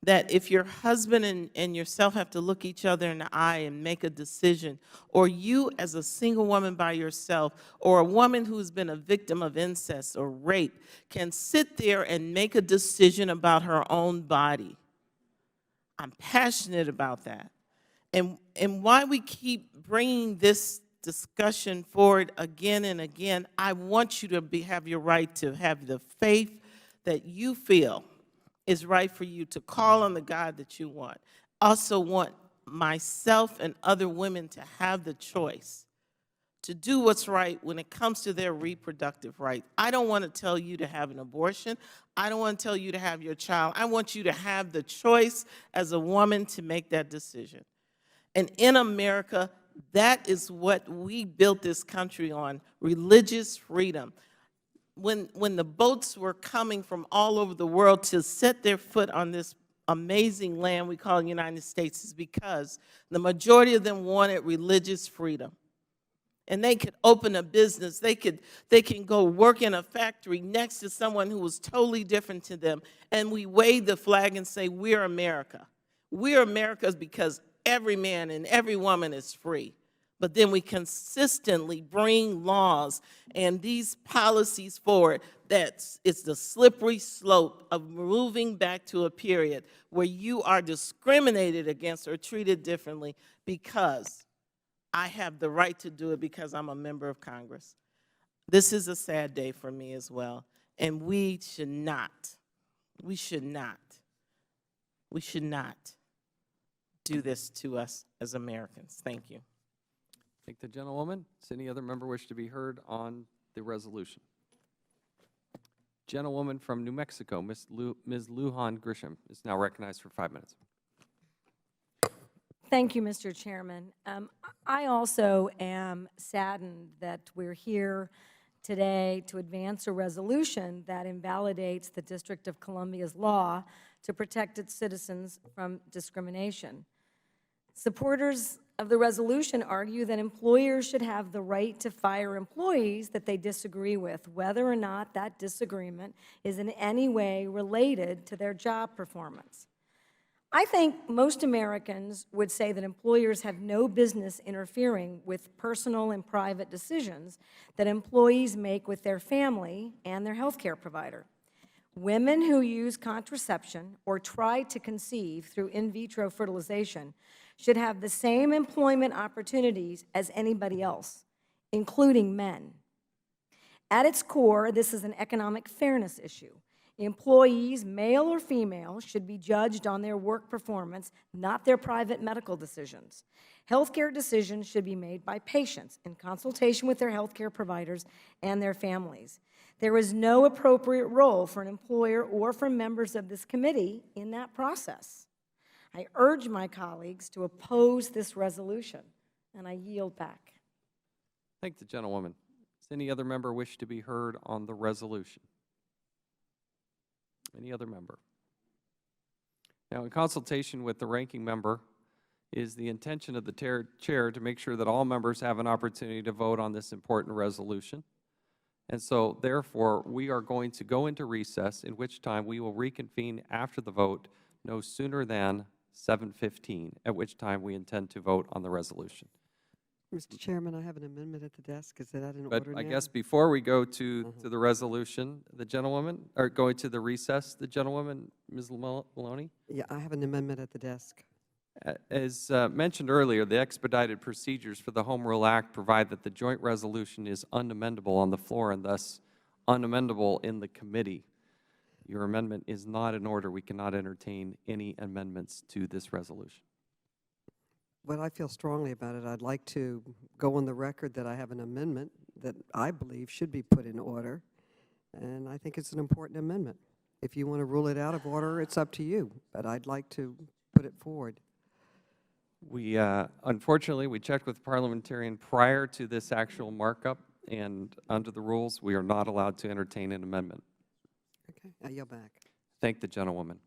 That if your husband and yourself have to look each other in the eye and make a decision, or you as a single woman by yourself, or a woman who's been a victim of incest or rape, can sit there and make a decision about her own body. I'm passionate about that. And why we keep bringing this discussion forward again and again, I want you to have your right to have the faith that you feel is right for you, to call on the God that you want. Also want myself and other women to have the choice to do what's right when it comes to their reproductive rights. I don't want to tell you to have an abortion. I don't want to tell you to have your child. I want you to have the choice as a woman to make that decision. And in America, that is what we built this country on, religious freedom. When the boats were coming from all over the world to set their foot on this amazing land we call the United States, is because the majority of them wanted religious freedom. And they could open a business, they can go work in a factory next to someone who was totally different to them, and we wave the flag and say, we're America. We're America because every man and every woman is free. But then we consistently bring laws and these policies forward it's the slippery slope of moving back to a period where you are discriminated against or treated differently because I have the right to do it because I'm a member of Congress. This is a sad day for me as well, and we should not do this to us as Americans. Thank you. Thank the gentlewoman. Does any other member wish to be heard on the resolution? Gentlewoman from New Mexico, Ms. Lujan Grisham, is now recognized for 5 minutes. Thank you, Mr. Chairman. I also am saddened that we're here today to advance a resolution that invalidates the District of Columbia's law to protect its citizens from discrimination. Supporters of the resolution argue that employers should have the right to fire employees that they disagree with, whether or not that disagreement is in any way related to their job performance. I think most Americans would say that employers have no business interfering with personal and private decisions that employees make with their family and their health care provider. Women who use contraception or try to conceive through in vitro fertilization should have the same employment opportunities as anybody else, including men. At its core, this is an economic fairness issue. Employees, male or female, should be judged on their work performance, not their private medical decisions. Healthcare decisions should be made by patients in consultation with their healthcare providers and their families. There is no appropriate role for an employer or for members of this committee in that process. I urge my colleagues to oppose this resolution, and I yield back. Thank the gentlewoman. Does any other member wish to be heard on the resolution? Any other member? Now, in consultation with the ranking member, is the intention of the chair to make sure that all members have an opportunity to vote on this important resolution. And so, therefore, we are going to go into recess, in which time we will reconvene after the vote no sooner than 7:15, at which time we intend to vote on the resolution. Mr. Chairman, I have an amendment at the desk. Is that in But order now? I guess before we go to the resolution, the gentlewoman, or going to the recess, the gentlewoman, Ms. Maloney? Yeah, I have an amendment at the desk. As mentioned earlier, the expedited procedures for the Home Rule Act provide that the joint resolution is unamendable on the floor and thus unamendable in the committee. Your amendment is not in order. We cannot entertain any amendments to this resolution. But I feel strongly about it. I'd like to go on the record that I have an amendment that I believe should be put in order, and I think it's an important amendment. If you want to rule it out of order, it's up to you, but I'd like to put it forward. We, unfortunately, we checked with the parliamentarian prior to this actual markup, and under the rules, we are not allowed to entertain an amendment. Okay, I yield back. Thank the gentlewoman.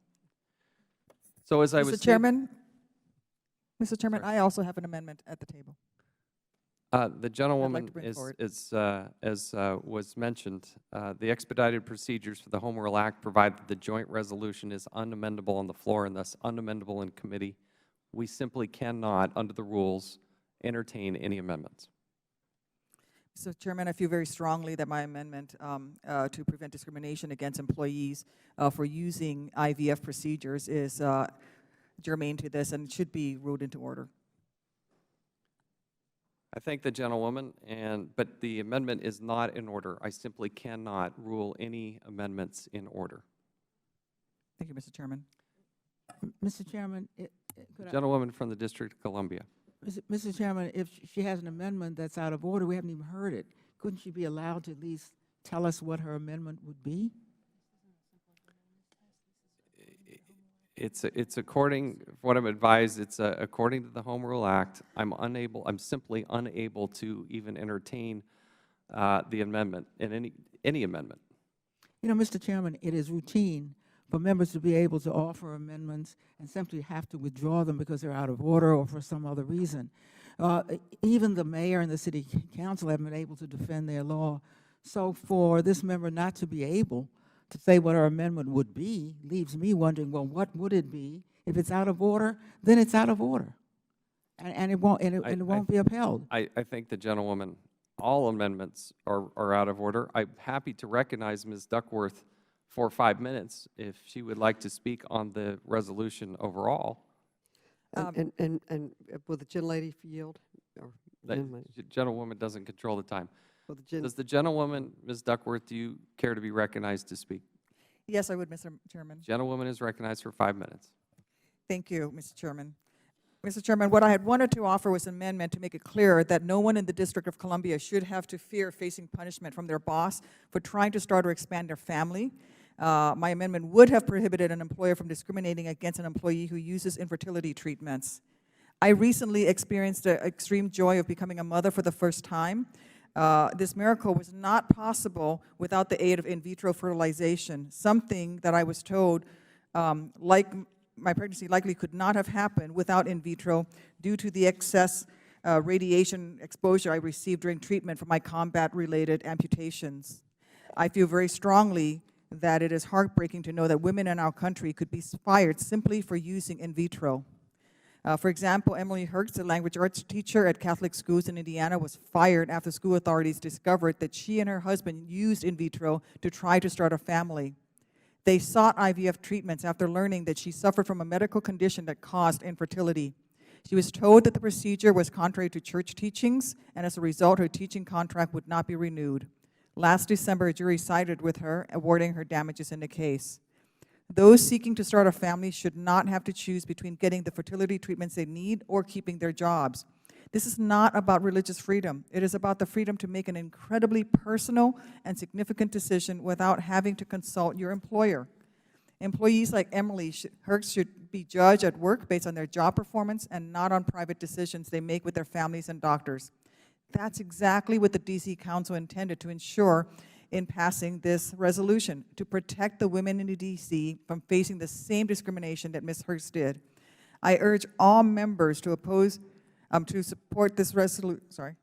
So as I was Mr. Chairman, I also have an amendment at the table. The gentlewoman bring is, forward. as was mentioned, the expedited procedures for the Home Rule Act provide that the joint resolution is unamendable on the floor and thus unamendable in committee. We simply cannot, under the rules, entertain any amendments. Mr. Chairman, I feel very strongly that my amendment to prevent discrimination against employees for using IVF procedures is germane to this and should be ruled into order. I thank the gentlewoman, but the amendment is not in order. I simply cannot rule any amendments in order. Thank you, Mr. Chairman. Mr. Chairman, Gentlewoman from the District of Columbia. Mr. Chairman, if she has an amendment that's out of order, we haven't even heard it. Couldn't she be allowed to at least tell us what her amendment would be? It's according, what I'm advised, it's according to the Home Rule Act. I'm simply unable to even entertain the amendment, in any amendment. You know, Mr. Chairman, it is routine for members to be able to offer amendments and simply have to withdraw them because they're out of order or for some other reason. Even the mayor and the city council have been able to defend their law. So for this member not to be able to say what our amendment would be leaves me wondering, well, what would it be? If it's out of order, then it's out of order, and it won't be upheld. I thank the gentlewoman. All amendments are out of order. I'm happy to recognize Ms. Duckworth for 5 minutes if she would like to speak on the resolution overall. And will the gentlelady yield? Or The gentlewoman doesn't control the time. will the Does the gentlewoman, Ms. Duckworth, do you care to be recognized to speak? Yes, I would, Mr. Chairman. Gentlewoman is recognized for 5 minutes. Thank you, Mr. Chairman. Mr. Chairman, what I had wanted to offer was an amendment to make it clear that no one in the District of Columbia should have to fear facing punishment from their boss for trying to start or expand their family. My amendment would have prohibited an employer from discriminating against an employee who uses infertility treatments. I recently experienced the extreme joy of becoming a mother for the first time. This miracle was not possible without the aid of in vitro fertilization, something that I was told, like my pregnancy likely could not have happened without in vitro due to the excess radiation exposure I received during treatment for my combat-related amputations. I feel very strongly that it is heartbreaking to know that women in our country could be fired simply for using in vitro. For example, Emily Hertz, a language arts teacher at Catholic schools in Indiana, was fired after school authorities discovered that she and her husband used in vitro to try to start a family. They sought IVF treatments after learning that she suffered from a medical condition that caused infertility. She was told that the procedure was contrary to church teachings, and as a result, her teaching contract would not be renewed. Last December, a jury sided with her, awarding her damages in the case. Those seeking to start a family should not have to choose between getting the fertility treatments they need or keeping their jobs. This is not about religious freedom. It is about the freedom to make an incredibly personal and significant decision without having to consult your employer. Employees like Emily Hertz should be judged at work based on their job performance and not on private decisions they make with their families and doctors. That's exactly what the D.C. Council intended to ensure in passing this resolution to protect the women in D.C. from facing the same discrimination that Ms. Hurst did. I urge all members to support this resolution.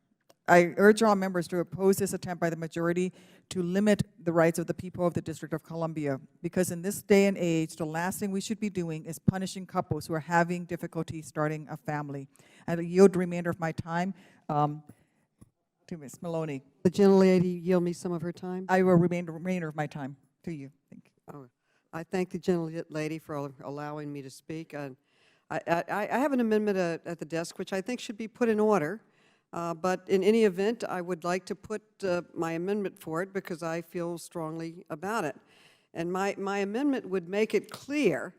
I urge all members to oppose this attempt by the majority to limit the rights of the people of the District of Columbia, because in this day and age, the last thing we should be doing is punishing couples who are having difficulty starting a family. I yield the remainder of my time to Ms. Maloney. The gentlelady yield me some of her time? I will remain the remainder of my time to you. Thank you. Oh, I thank the gentlelady for allowing me to speak. I have an amendment at the desk which I think should be put in order. But in any event, I would like to put my amendment for it because I feel strongly about it. And my amendment would make it clear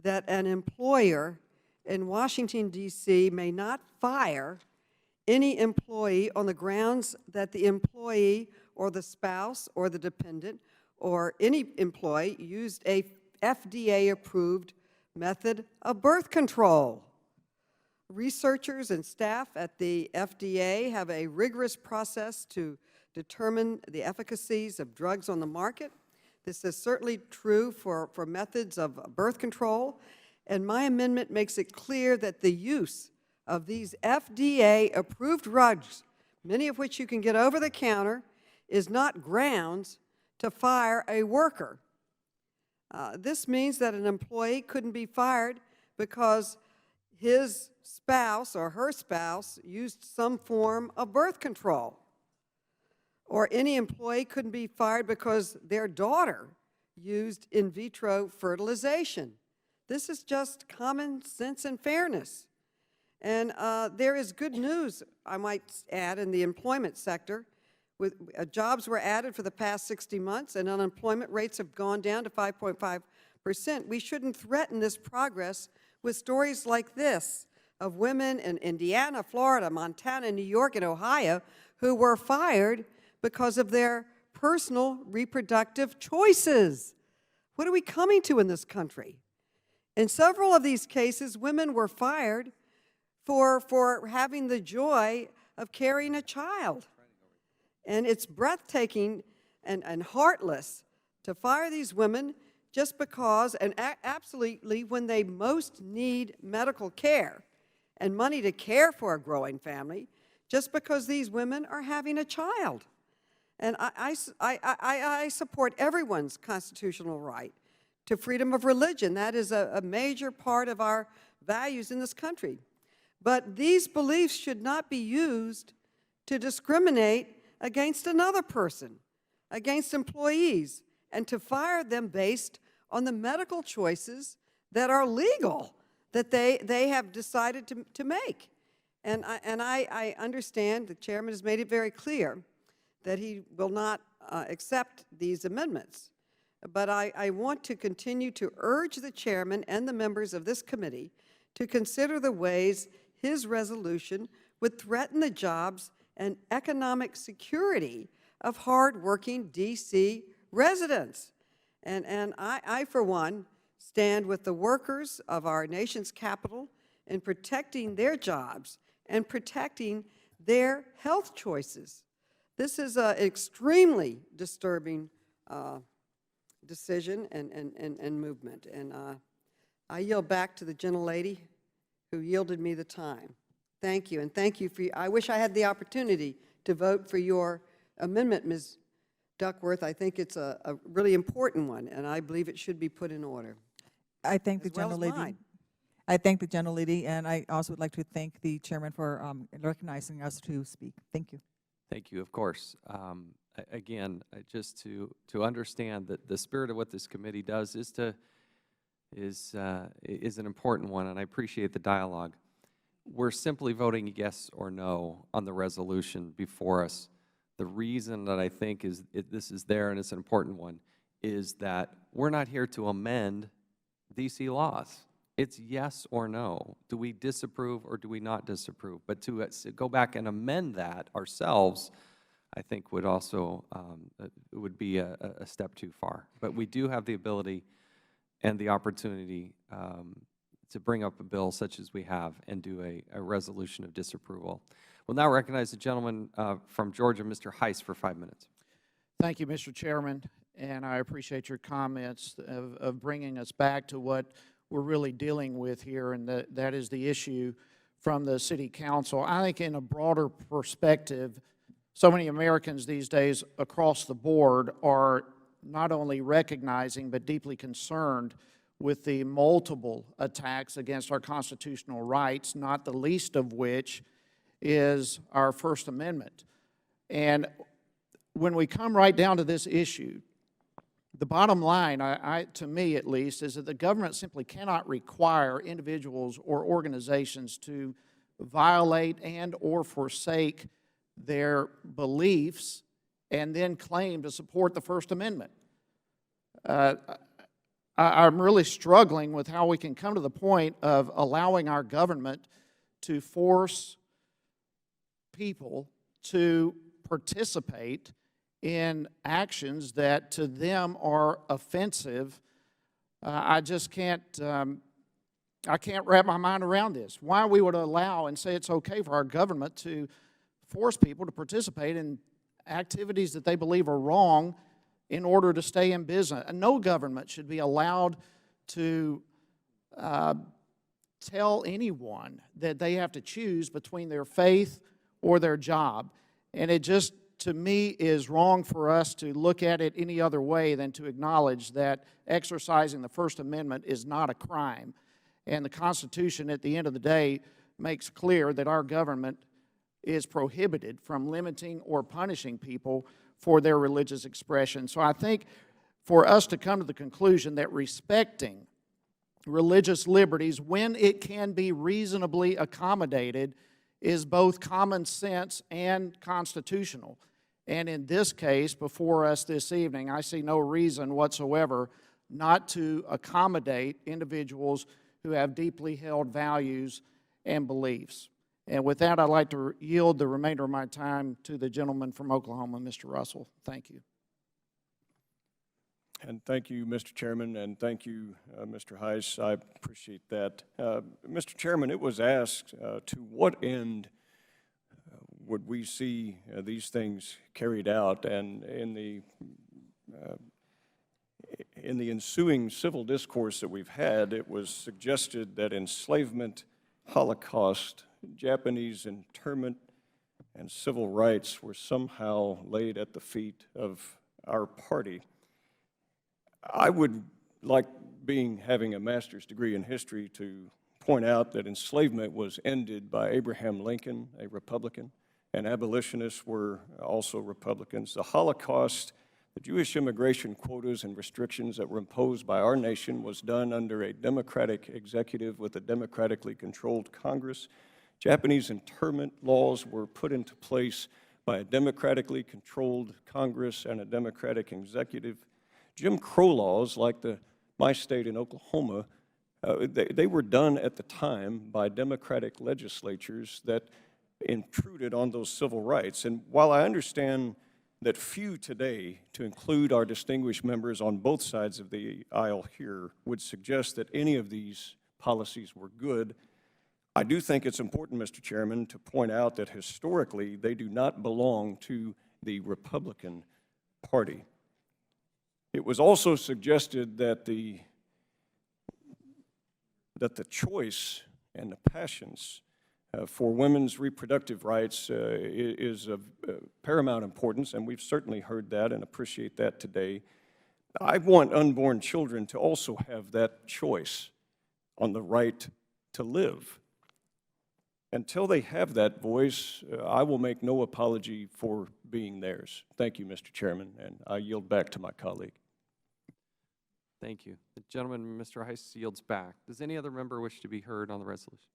that an employer in Washington, D.C. may not fire any employee on the grounds that the employee or the spouse or the dependent or any employee used a FDA-approved method of birth control. Researchers and staff at the FDA have a rigorous process to determine the efficacies of drugs on the market. This is certainly true for methods of birth control, and my amendment makes it clear that the use of these FDA-approved drugs, many of which you can get over the counter, is not grounds to fire a worker. This means that an employee couldn't be fired because his spouse or her spouse used some form of birth control. Or any employee couldn't be fired because their daughter used in vitro fertilization. This is just common sense and fairness. And there is good news, I might add, in the employment sector. Jobs were added for the past 60 months, and unemployment rates have gone down to 5.5%. We shouldn't threaten this progress with stories like this of women in Indiana, Florida, Montana, New York, and Ohio who were fired because of their personal reproductive choices. What are we coming to in this country? In several of these cases, women were fired for having the joy of carrying a child. And it's breathtaking and heartless to fire these women just because, and absolutely when they most need medical care and money to care for a growing family, just because these women are having a child. And I support everyone's constitutional right to freedom of religion. That is a major part of our values in this country. But these beliefs should not be used to discriminate against another person, against employees, and to fire them based on the medical choices that are legal, that they have decided to make. And I understand the chairman has made it very clear that he will not accept these amendments. But I want to continue to urge the chairman and the members of this committee to consider the ways his resolution would threaten the jobs and economic security of hardworking D.C. residents. And I, for one, stand with the workers of our nation's capital in protecting their jobs and protecting their health choices. This is an extremely disturbing decision and movement. And I yield back to the gentlelady who yielded me the time. Thank you, and thank you for, I wish I had the opportunity to vote for your amendment, Ms. Duckworth. I think it's a really important one, and I believe it should be put in order. I thank the gentlelady. I thank the gentlelady, and I also would like to thank the chairman for recognizing us to speak. Thank you. Thank you, of course. Again, just to understand that the spirit of what this committee does is an important one, and I appreciate the dialogue. We're simply voting yes or no on the resolution before us. The reason that I think this is there, and it's an important one, is that we're not here to amend D.C. laws. It's yes or no. Do we disapprove or do we not disapprove? But to go back and amend that ourselves, I think would also would be a step too far. But we do have the ability and the opportunity to bring up a bill such as we have and do a resolution of disapproval. We'll now recognize the gentleman from Georgia, Mr. Heiss, for 5 minutes. Thank you, Mr. Chairman, and I appreciate your comments of bringing us back to what we're really dealing with here, and that is the issue from the City Council. I think in a broader perspective, so many Americans these days across the board are not only recognizing but deeply concerned with the multiple attacks against our constitutional rights, not the least of which is our First Amendment. And when we come right down to this issue, the bottom line, to me at least, is that the government simply cannot require individuals or organizations to violate and or forsake their beliefs and then claim to support the First Amendment. I'm really struggling with how we can come to the point of allowing our government to force people to participate in actions that to them are offensive. I just can't, I can't wrap my mind around this. Why we would allow and say it's okay for our government to force people to participate in activities that they believe are wrong in order to stay in business. And no government should be allowed to tell anyone that they have to choose between their faith or their job. And it just, to me, is wrong for us to look at it any other way than to acknowledge that exercising the First Amendment is not a crime. And the Constitution, at the end of the day, makes clear that our government is prohibited from limiting or punishing people for their religious expression. So I think for us to come to the conclusion that respecting religious liberties, when it can be reasonably accommodated, is both common sense and constitutional. And in this case, before us this evening, I see no reason whatsoever not to accommodate individuals who have deeply held values and beliefs. And with that, I'd like to yield the remainder of my time to the gentleman from Oklahoma, Mr. Russell. Thank you. And thank you, Mr. Chairman, and thank you, Mr. Heiss. I appreciate that. Mr. Chairman, it was asked to what end would we see these things carried out, and in the ensuing civil discourse that we've had, it was suggested that enslavement, Holocaust, Japanese internment, and civil rights were somehow laid at the feet of our party. I would like, having a master's degree in history, to point out that enslavement was ended by Abraham Lincoln, a Republican, and abolitionists were also Republicans. The Holocaust, the Jewish immigration quotas and restrictions that were imposed by our nation was done under a Democratic executive with a democratically controlled Congress. Japanese internment laws were put into place by a democratically controlled Congress and a Democratic executive. Jim Crow laws, like my state in Oklahoma, they were done at the time by Democratic legislatures that intruded on those civil rights. And while I understand that few today, to include our distinguished members on both sides of the aisle here, would suggest that any of these policies were good, I do think it's important, Mr. Chairman, to point out that historically they do not belong to the Republican Party. It was also suggested that the choice and the passions for women's reproductive rights is of paramount importance, and we've certainly heard that and appreciate that today. I want unborn children to also have that choice on the right to live. Until they have that voice, I will make no apology for being theirs. Thank you, Mr. Chairman, and I yield back to my colleague. Thank you. The gentleman, Mr. Heiss, yields back. Does any other member wish to be heard on the resolution?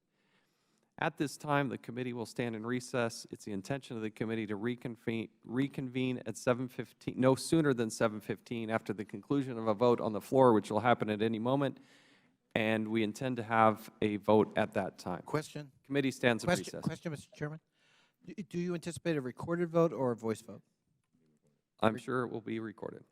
At this time, the committee will stand in recess. It's the intention of the committee to reconvene at 7:15, no sooner than 7:15, after the conclusion of a vote on the floor, which will happen at any moment, and we intend to have a vote at that time. Question? Committee stands in recess. Question, Mr. Chairman. Do you anticipate a recorded vote or a voice vote? I'm sure it will be recorded.